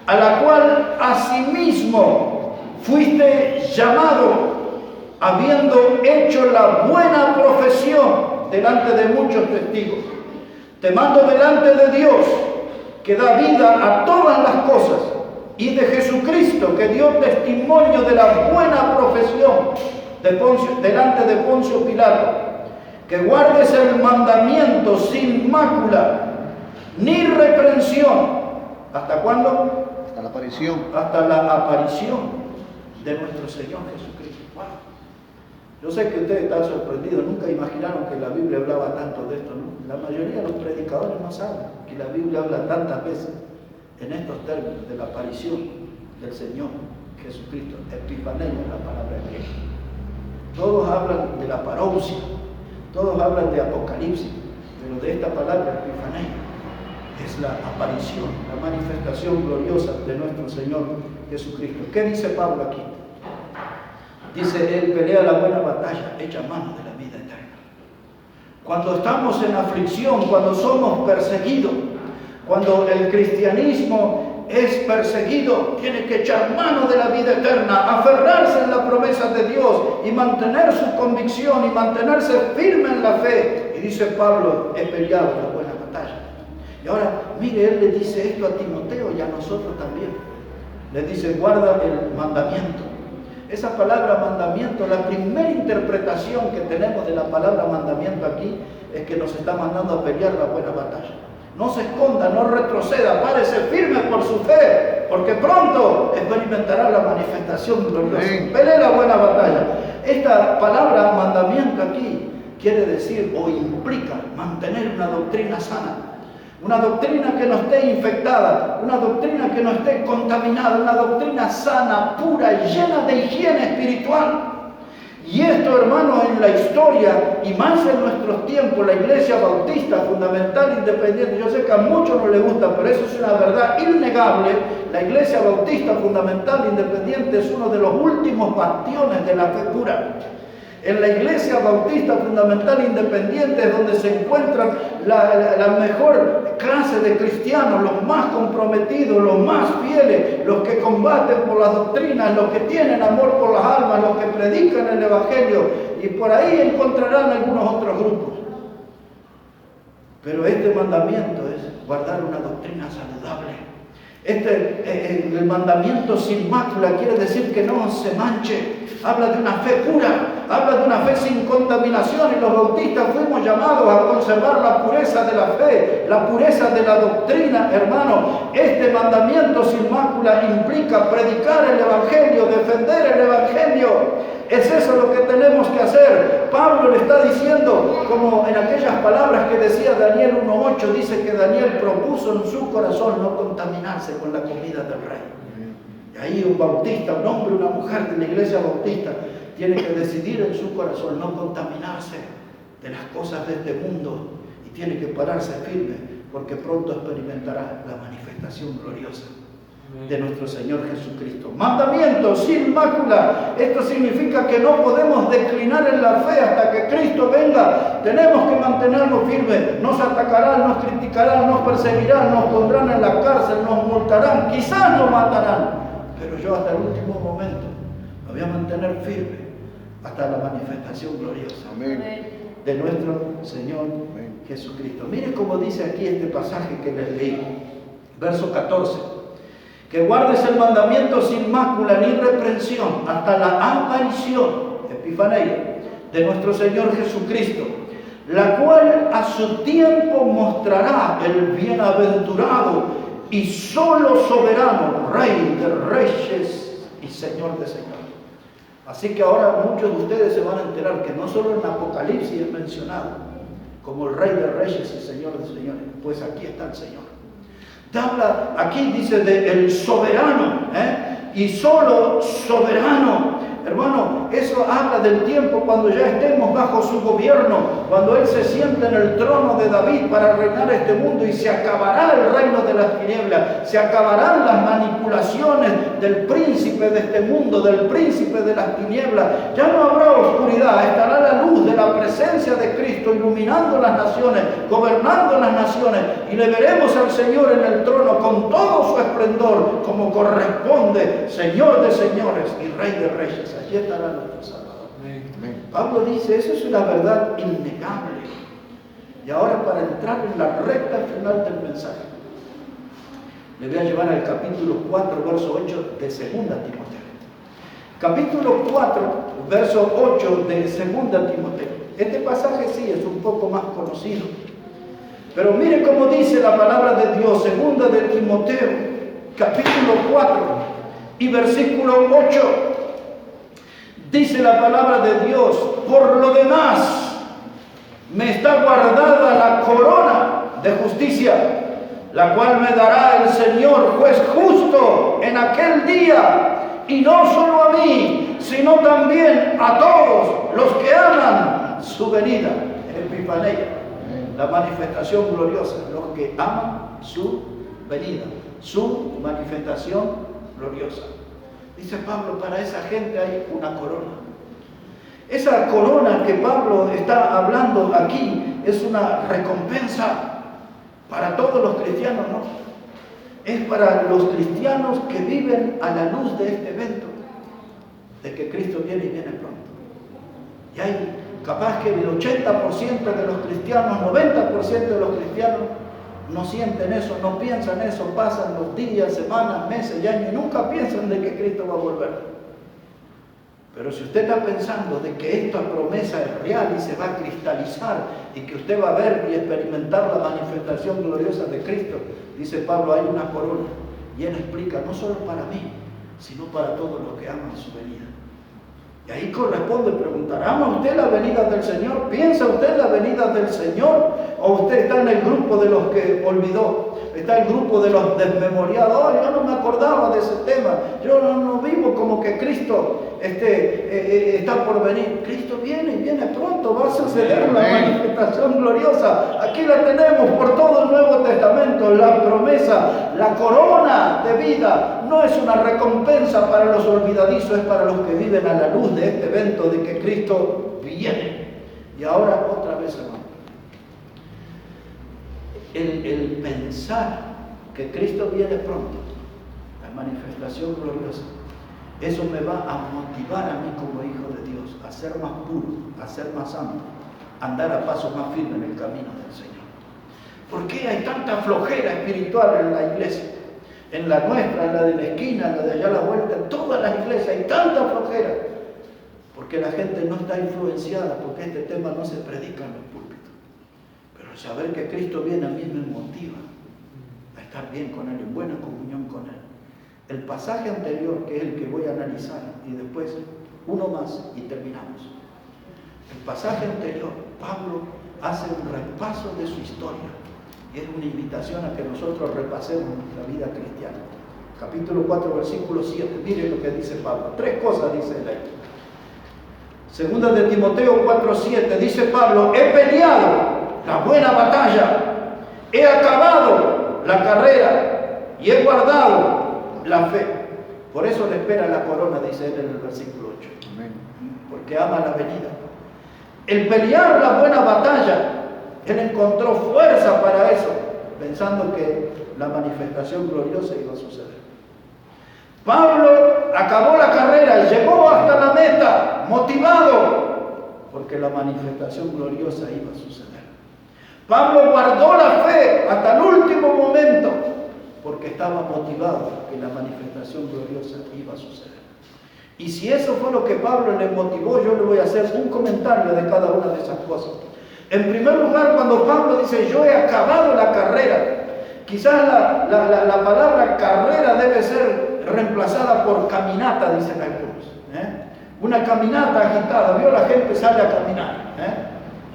a la cual asimismo fuiste llamado, habiendo hecho la buena profesión delante de muchos testigos. Te mando delante de Dios, que da vida a todas las cosas, y de Jesucristo, que dio testimonio de la buena profesión delante de Poncio Pilato, que guardes el mandamiento sin mácula ni reprensión. ¿Hasta cuándo? Hasta la aparición. Hasta la aparición de nuestro Señor Jesucristo. Wow. Yo sé que ustedes están sorprendidos, nunca imaginaron que la Biblia hablaba tanto de esto, ¿no? La mayoría de los predicadores no saben que la Biblia habla tantas veces en estos términos de la aparición del Señor Jesucristo. Epifanía es la palabra griega. Todos hablan de la parousia, todos hablan de Apocalipsis, pero de esta palabra epifanía es la aparición, la manifestación gloriosa de nuestro Señor Jesucristo. ¿Qué dice Pablo aquí? Dice, él pelea la buena batalla, echa mano de la vida eterna. Cuando estamos en aflicción, cuando somos perseguidos, cuando el cristianismo es perseguido, tiene que echar mano de la vida eterna, aferrarse en la promesa de Dios y mantener su convicción y mantenerse firme en la fe. Y dice Pablo, he peleado la buena batalla. Y ahora, mire, él le dice esto a Timoteo y a nosotros también. Le dice, guarda el mandamiento. Esa palabra mandamiento, la primera interpretación que tenemos de la palabra mandamiento aquí es que nos está mandando a pelear la buena batalla. No se esconda, no retroceda, párese firme por su fe, porque pronto experimentará la manifestación gloriosa. Pelee la buena batalla. Esta palabra mandamiento aquí quiere decir o implica mantener una doctrina sana. Una doctrina que no esté infectada, una doctrina que no esté contaminada, una doctrina sana, pura, llena de higiene espiritual. Y esto, hermanos, en la historia y más en nuestros tiempos, la Iglesia Bautista Fundamental Independiente, yo sé que a muchos no les gusta, pero eso es una verdad innegable. La Iglesia Bautista Fundamental Independiente es uno de los últimos bastiones de la fe pura. En la Iglesia Bautista Fundamental Independiente es donde se encuentran la mejor clase de cristianos, los más comprometidos, los más fieles, los que combaten por las doctrinas, los que tienen amor por las almas, los que predican el Evangelio, y por ahí encontrarán algunos otros grupos. Pero este mandamiento es guardar una doctrina saludable. El mandamiento sin mácula quiere decir que no se manche. Habla de una fe pura, habla de una fe sin contaminación, y los bautistas fuimos llamados a conservar la pureza de la fe, la pureza de la doctrina, hermano. Este mandamiento sin mácula implica predicar el Evangelio, defender el Evangelio. Es eso lo que tenemos que hacer. Pablo le está diciendo, como en aquellas palabras que decía Daniel 1:8, dice que Daniel propuso en su corazón no contaminarse con la comida del rey. Y ahí un bautista, un hombre, una mujer de la iglesia bautista, tiene que decidir en su corazón no contaminarse de las cosas de este mundo, y tiene que pararse firme, porque pronto experimentará la manifestación gloriosa de nuestro Señor Jesucristo. Mandamiento sin mácula. Esto significa que no podemos declinar en la fe hasta que Cristo venga. Tenemos que mantenernos firmes. Nos atacarán, nos criticarán, nos perseguirán, nos pondrán en la cárcel, nos multarán, quizás nos matarán. Pero yo hasta el último momento me voy a mantener firme hasta la manifestación gloriosa de nuestro Señor Jesucristo. Miren cómo dice aquí este pasaje que les leí. Verso 14. Que guardes el mandamiento sin mácula ni reprensión hasta la aparición, epifanía, de nuestro Señor Jesucristo, la cual a su tiempo mostrará el bienaventurado y solo soberano, Rey de reyes y Señor de señores. Así que ahora muchos de ustedes se van a enterar que no solo en Apocalipsis es mencionado como el Rey de reyes y Señor de señores, pues aquí está el Señor. Habla, aquí dice de el soberano, y solo soberano. Hermano, eso habla del tiempo cuando ya estemos bajo su gobierno, cuando Él se siente en el trono de David para reinar este mundo, y se acabará el reino de las tinieblas, se acabarán las manipulaciones del príncipe de este mundo, del príncipe de las tinieblas. Ya no habrá oscuridad, estará la luz de la presencia de Cristo iluminando las naciones, gobernando las naciones, y le veremos al Señor en el trono con todo su esplendor, como corresponde, Señor de señores y Rey de reyes. Allí estará nuestro Salvador. Pablo dice, eso es una verdad innegable. Y ahora, para entrar en la recta final del mensaje, le voy a llevar al capítulo 4, verso 8 de 2 Timoteo. Capítulo 4, verso 8 de 2 Timoteo. Este pasaje sí es un poco más conocido, pero mire cómo dice la palabra de Dios, 2 de Timoteo, capítulo 4 y versículo 8. Dice la palabra de Dios: por lo demás, me está guardada la corona de justicia, la cual me dará el Señor, juez justo, en aquel día, y no solo a mí, sino también a todos los que aman su venida. Epifanía, la manifestación gloriosa, los que aman su venida, su manifestación gloriosa. Dice Pablo, para esa gente hay una corona. Esa corona que Pablo está hablando aquí es una recompensa para todos los cristianos, ¿no? Es para los cristianos que viven a la luz de este evento, de que Cristo viene y viene pronto. Y hay capaz que el 80% de los cristianos, 90% de los cristianos no sienten eso, no piensan eso, pasan los días, semanas, meses y años y nunca piensan de que Cristo va a volver. Pero si usted está pensando de que esta promesa es real y se va a cristalizar y que usted va a ver y experimentar la manifestación gloriosa de Cristo, dice Pablo, hay una corona. Y él explica, no solo para mí, sino para todos los que aman su venida. Y ahí corresponde preguntar, ¿ama usted la venida del Señor? ¿Piensa usted la venida del Señor? ¿O usted está en el grupo de los que olvidó? ¿Está el grupo de los desmemoriados? Oh, yo no me acordaba de ese tema. Yo no vivo como que Cristo está por venir. Cristo viene y viene pronto. Va a suceder la manifestación gloriosa. Aquí la tenemos por todo el Nuevo Testamento. La promesa, la corona de vida no es una recompensa para los olvidadizos, es para los que viven a la luz de este evento de que Cristo viene. Y ahora otra vez, hermano, el pensar que Cristo viene pronto, la manifestación gloriosa, eso me va a motivar a mí como hijo de Dios a ser más puro, a ser más santo, a andar a pasos más firmes en el camino del Señor. ¿Por qué hay tanta flojera espiritual en la iglesia? En la nuestra, en la de la esquina, en la de allá a la vuelta, en todas las iglesias hay tanta flojera. Porque la gente no está influenciada, porque este tema no se predica en los púlpitos. Pero saber que Cristo viene a mí me motiva a estar bien con Él, en buena comunión con Él. El pasaje anterior, que es el que voy a analizar, y después uno más y terminamos. El pasaje anterior, Pablo hace un repaso de su historia. Es una invitación a que nosotros repasemos nuestra vida cristiana. Capítulo 4, versículo 7. Miren lo que dice Pablo. 3 cosas dice él ahí. Segunda de Timoteo 4:7 dice Pablo: he peleado la buena batalla, he acabado la carrera y he guardado la fe. Por eso le espera la corona, dice él en el versículo 8. Amén. Porque ama la venida. El pelear la buena batalla, él encontró fuerza para eso, pensando que la manifestación gloriosa iba a suceder. Pablo acabó la carrera, llegó hasta la meta, motivado, porque la manifestación gloriosa iba a suceder. Pablo guardó la fe hasta el último momento, porque estaba motivado que la manifestación gloriosa iba a suceder. Y si eso fue lo que Pablo le motivó, yo le voy a hacer un comentario de cada una de esas cosas. En primer lugar, cuando Pablo dice, yo he acabado la carrera, quizás la palabra carrera debe ser reemplazada por caminata, dicen algunos. Una caminata agitada. Vio, la gente sale a caminar.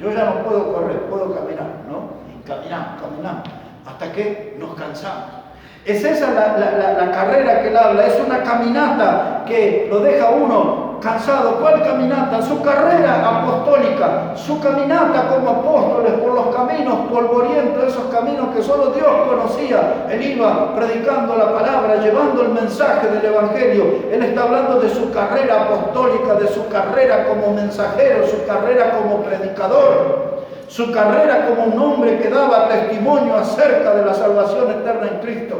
Yo ya no puedo correr, puedo caminar, ¿no? Y caminamos, hasta que nos cansamos. Es esa la carrera que él habla, es una caminata que lo deja uno cansado. ¿Cuál caminata? Su carrera apostólica, su caminata como apóstoles por los caminos polvorientos, esos caminos que solo Dios conocía. Él iba predicando la palabra, llevando el mensaje del Evangelio. Él está hablando de su carrera apostólica, de su carrera como mensajero, su carrera como predicador, su carrera como un hombre que daba testimonio acerca de la salvación eterna en Cristo.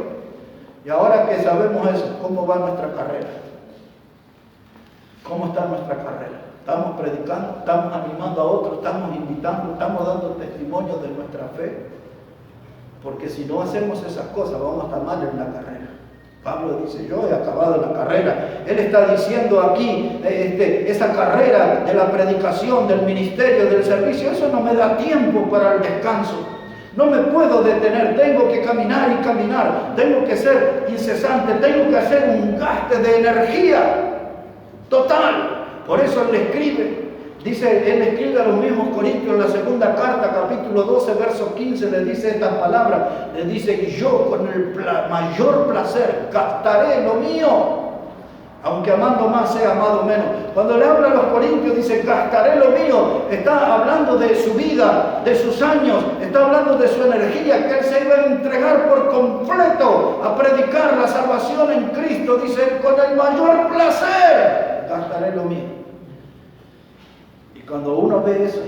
Y ahora que sabemos eso, ¿cómo va nuestra carrera? ¿Cómo está nuestra carrera? ¿Estamos predicando? ¿Estamos animando a otros? ¿Estamos invitando? ¿Estamos dando testimonio de nuestra fe? Porque si no hacemos esas cosas, vamos a estar mal en la carrera. Pablo dice, yo he acabado la carrera. Él está diciendo aquí, esa carrera de la predicación, del ministerio, del servicio, eso no me da tiempo para el descanso. No me puedo detener, tengo que caminar y caminar, tengo que ser incesante, tengo que hacer un gasto de energía total, Por eso él le escribe. Dice, él escribe a los mismos Corintios en la segunda carta, capítulo 12, verso 15, le dice estas palabras, le dice, yo con el mayor placer gastaré lo mío, aunque amando más sea amado menos. Cuando le habla a los Corintios dice, gastaré lo mío, está hablando de su vida, de sus años, está hablando de su energía, que él se iba a entregar por completo a predicar la salvación en Cristo. Dice, con el mayor placer gastaré lo mío. Cuando uno ve eso,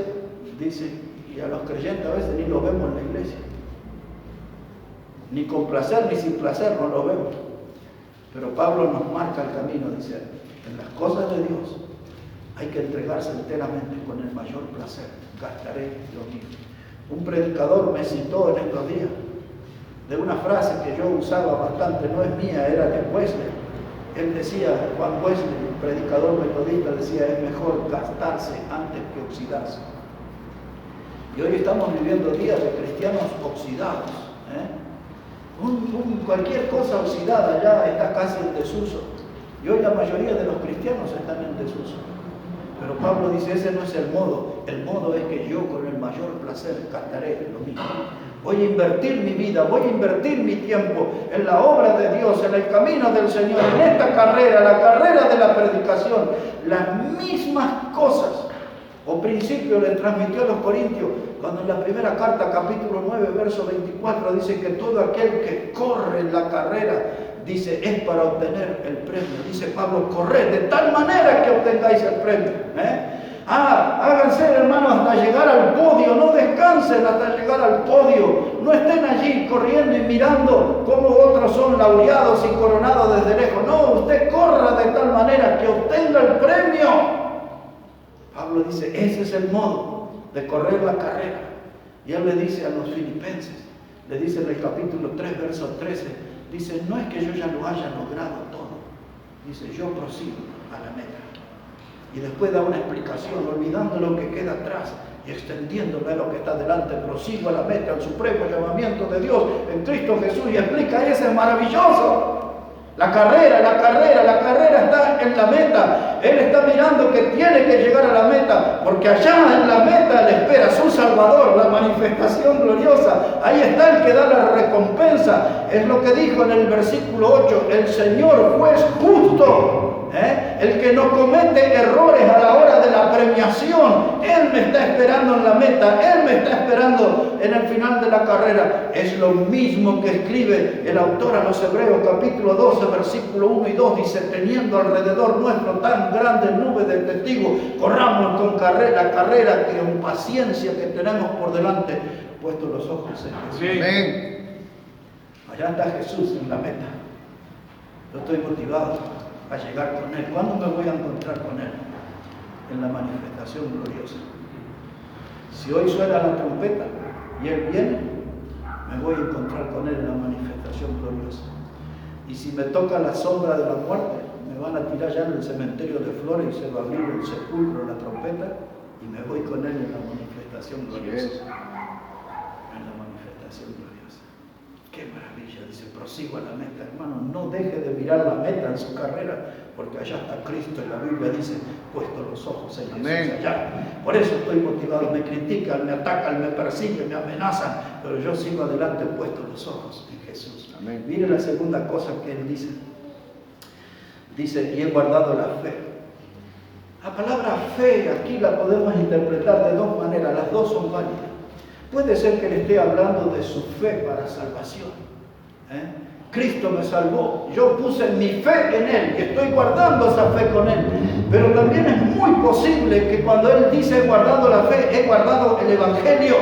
dice, y a los creyentes a veces ni lo vemos en la iglesia, ni con placer ni sin placer no lo vemos, pero Pablo nos marca el camino, dice, en las cosas de Dios hay que entregarse enteramente con el mayor placer, gastaré lo mío. Un predicador me citó en estos días de una frase que yo usaba bastante, no es mía, era de Wesley. Él decía, Juan Wesley, un predicador metodista, decía, es mejor gastarse antes que oxidarse. Y hoy estamos viviendo días de cristianos oxidados. Cualquier cosa oxidada ya está casi en desuso. Y hoy la mayoría de los cristianos están en desuso. Pero Pablo dice, ese no es el modo. El modo es que yo con el mayor placer gastaré lo mismo. Voy a invertir mi vida, voy a invertir mi tiempo en la obra de Dios, en el camino del Señor, en esta carrera, la carrera de la predicación. Las mismas cosas o principios le transmitió a los Corintios, cuando en la primera carta, capítulo 9, verso 24, dice que todo aquel que corre la carrera, dice, es para obtener el premio. Dice Pablo, corred de tal manera que obtengáis el premio. Háganse, hermanos, hasta llegar al podio, no descansen hasta llegar al podio, no estén allí corriendo y mirando cómo otros son laureados y coronados desde lejos. No, usted corra de tal manera que obtenga el premio. Pablo dice, ese es el modo de correr la carrera. Y él le dice a los filipenses, le dice en el capítulo 3, verso 13, dice, no es que yo ya lo haya logrado todo, dice, yo prosigo a la meta. Y después da una explicación, olvidando lo que queda atrás y extendiéndome a lo que está delante, prosigo a la meta, al supremo llamamiento de Dios en Cristo Jesús, y explica, ese es maravilloso. La carrera está en la meta. Él está mirando que tiene que llegar a la meta, porque allá en la meta le espera su Salvador, la manifestación gloriosa. Ahí está el que da la recompensa. Es lo que dijo en el versículo 8, el Señor juez justo. El que no comete errores a la hora de la premiación, Él me está esperando en la meta, Él me está esperando en el final de la carrera. Es lo mismo que escribe el autor a los Hebreos, capítulo 12, versículo 1 y 2, dice, teniendo alrededor nuestro tan grande nube de testigos, corramos con la carrera que con paciencia que tenemos por delante, puesto los ojos en Jesús. Amén. Allá está Jesús en la meta. Yo estoy motivado a llegar con Él. ¿Cuándo me voy a encontrar con Él? En la manifestación gloriosa. Si hoy suena la trompeta y Él viene, me voy a encontrar con Él en la manifestación gloriosa. Y si me toca la sombra de la muerte, me van a tirar ya en el cementerio de Flores y se va a abrir el sepulcro, la trompeta, y me voy con Él en la manifestación gloriosa. En la manifestación gloriosa. ¡Qué maravilla! Dice, prosigo a la meta, hermano. No deje de mirar la meta en su carrera, porque allá está Cristo. Y la Biblia dice, puesto los ojos en Jesús allá. Por eso estoy motivado. Me critican, me atacan, me persiguen, me amenazan, pero yo sigo adelante, puesto los ojos en Jesús. Amén. Mire la segunda cosa que él dice. Dice, y he guardado la fe. La palabra fe aquí la podemos interpretar de dos maneras. Las dos son válidas. Puede ser que le esté hablando de su fe para salvación. Cristo me salvó, yo puse mi fe en Él y estoy guardando esa fe con Él. Pero también es muy posible que cuando Él dice he guardado la fe, he guardado el Evangelio.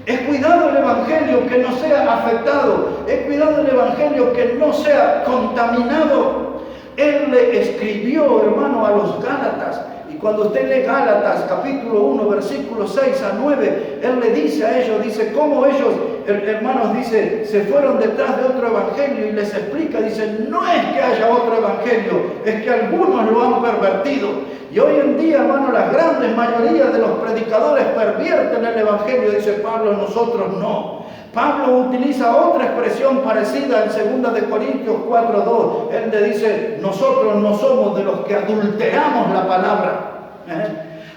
He cuidado el Evangelio que no sea afectado, he cuidado el Evangelio que no sea contaminado. Él le escribió, hermano, a los Gálatas. Y cuando usted lee Gálatas, capítulo 1, versículos 6 a 9, Él le dice a ellos, dice, cómo ellos, hermanos, dice, se fueron detrás de otro evangelio, y les explica, dice, no es que haya otro evangelio, es que algunos lo han pervertido. Y hoy en día, hermano, la gran mayoría de los predicadores pervierten el evangelio, dice Pablo, nosotros no. Pablo utiliza otra expresión parecida en 2 de Corintios 4:2. Él le dice, nosotros no somos de los que adulteramos la palabra.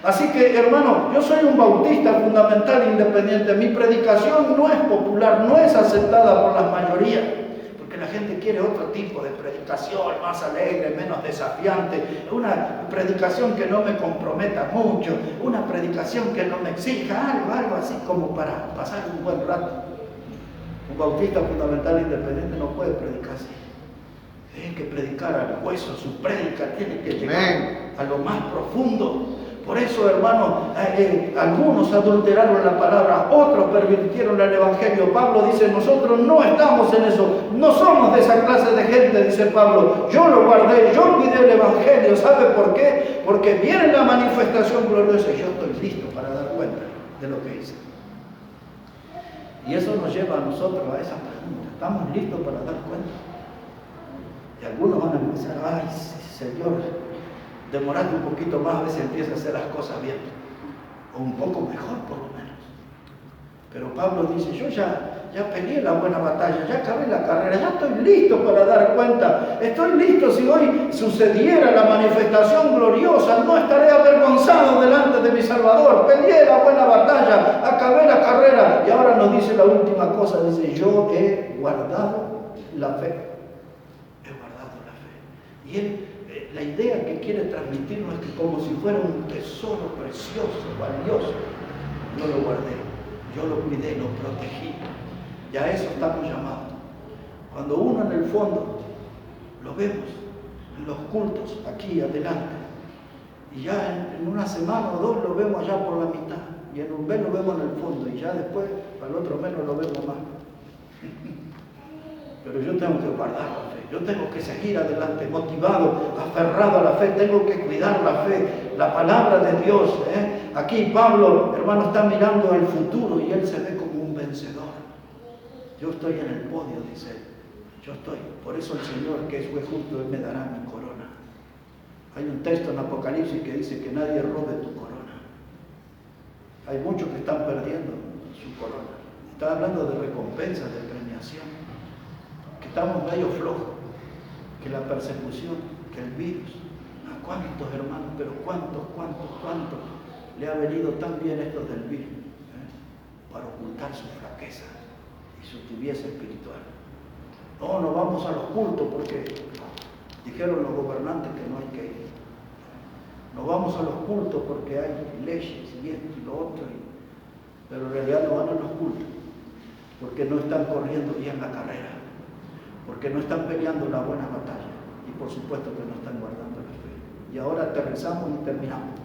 Así que, hermano, yo soy un bautista fundamental independiente. Mi predicación no es popular, no es aceptada por la mayoría, porque la gente quiere otro tipo de predicación, más alegre, menos desafiante, una predicación que no me comprometa mucho, una predicación que no me exija, algo así como para pasar un buen rato. Un bautista fundamental independiente no puede predicar así. Tiene que predicar al hueso, su prédica tiene que llegar a lo más profundo. Por eso, hermano, algunos adulteraron la palabra, otros pervirtieron el evangelio. Pablo dice, nosotros no estamos en eso, no somos de esa clase de gente, dice Pablo. Yo lo guardé, yo cuidé el evangelio. ¿Sabe por qué? Porque viene la manifestación gloriosa y yo estoy listo para dar cuenta de lo que hice. Y eso nos lleva a nosotros a esa pregunta, ¿estamos listos para dar cuenta? Y algunos van a empezar, ay, Señor, demorando un poquito más, a veces empieza a hacer las cosas bien, o un poco mejor por lo menos. Pero Pablo dice, yo ya peleé la buena batalla, ya acabé la carrera, ya estoy listo para dar cuenta, estoy listo. Si hoy sucediera la manifestación gloriosa, no estaré avergonzado delante de mi Salvador. Peleé la buena batalla, acabé la carrera. Y ahora nos dice la última cosa, dice, yo he guardado la fe. He guardado la fe. Y él, la idea que quiere transmitirnos es que como si fuera un tesoro precioso, valioso, yo lo guardé, yo lo cuidé, lo protegí. Y a eso estamos llamados. Cuando uno en el fondo lo vemos en los cultos aquí adelante, y ya en una semana o dos lo vemos allá por la mitad, y en un mes lo vemos en el fondo, y ya después al otro mes no lo vemos más. Pero yo tengo que guardar la fe, yo tengo que seguir adelante, motivado, aferrado a la fe, tengo que cuidar la fe, la palabra de Dios. Aquí Pablo, hermano, está mirando el futuro y él se ve como un vencedor. Yo estoy en el podio, dice él. Yo estoy. Por eso el Señor, que es juez justo, Él me dará mi corona. Hay un texto en Apocalipsis que dice que nadie robe tu corona. Hay muchos que están perdiendo su corona. Está hablando de recompensa, de premiación. Que estamos medio flojos. Que la persecución, que el virus. ¿A cuántos, hermanos? Pero cuántos le ha venido tan bien esto del virus? Para ocultar su flaqueza y su tibieza espiritual. No vamos a los cultos porque dijeron los gobernantes que no hay que ir. No vamos a los cultos porque hay leyes y esto y lo otro. Pero en realidad no van a los cultos porque no están corriendo bien la carrera, porque no están peleando la buena batalla y por supuesto que no están guardando la fe. Y ahora aterrizamos y terminamos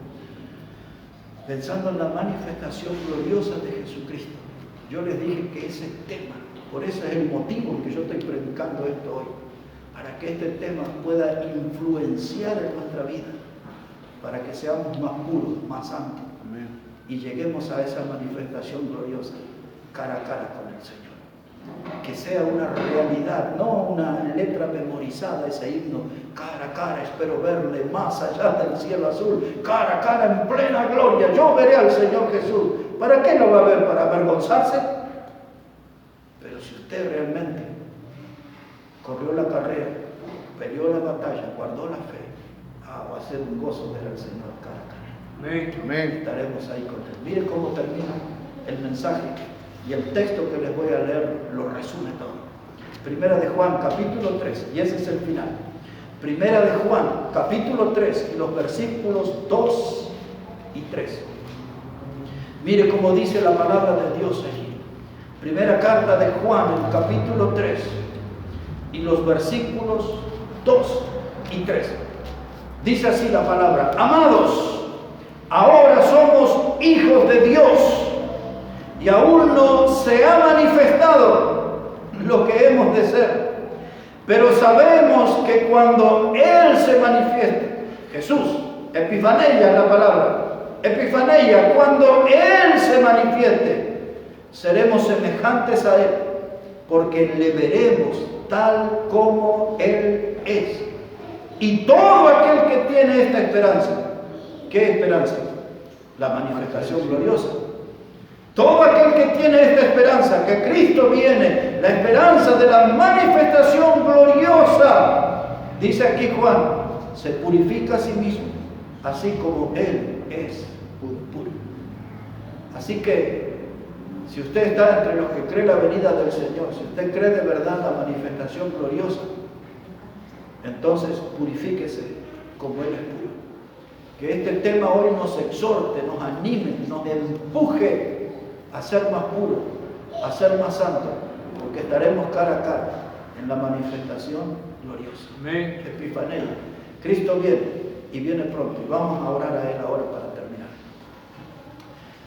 pensando en la manifestación gloriosa de Jesucristo. Yo les dije que ese tema, por eso es el motivo en que yo estoy predicando esto hoy, para que este tema pueda influenciar en nuestra vida, para que seamos más puros, más santos. Amén. Y lleguemos a esa manifestación gloriosa, cara a cara con el Señor. Que sea una realidad, no una letra memorizada, ese himno, cara a cara, espero verle más allá del cielo azul, cara a cara en plena gloria, yo veré al Señor Jesús. ¿Para qué lo va a ver? ¿Para avergonzarse? Pero si usted realmente corrió la carrera, peleó la batalla, guardó la fe, va a ser un gozo ver al Señor cara a cara. Amén. Estaremos ahí con Él. Mire cómo termina el mensaje. Y el texto que les voy a leer lo resume todo. Primera de Juan, capítulo 3, y ese es el final. Primera de Juan, capítulo 3, y los versículos 2 y 3. Mire cómo dice la palabra de Dios allí. Primera carta de Juan, el capítulo 3, y los versículos 2 y 3. Dice así la palabra: amados, ahora somos hijos de Dios, y aún no se ha manifestado lo que hemos de ser. Pero sabemos que cuando Él se manifieste, Jesús, epifaneia la palabra, epifaneia, cuando Él se manifieste, seremos semejantes a Él, porque le veremos tal como Él es. Y todo aquel que tiene esta esperanza, ¿qué esperanza? La manifestación gloriosa. Todo aquel aquel que tiene esta esperanza, que Cristo viene, la esperanza de la manifestación gloriosa, dice aquí Juan, se purifica a sí mismo, así como Él es puro. Así que, si usted está entre los que cree la venida del Señor, si usted cree de verdad la manifestación gloriosa, entonces purifíquese como Él es puro. Que este tema hoy nos exhorte, nos anime, nos empuje a ser más puros, a ser más santos, porque estaremos cara a cara en la manifestación gloriosa. Amén. Epifanía. Cristo viene y viene pronto. Y vamos a orar a Él ahora para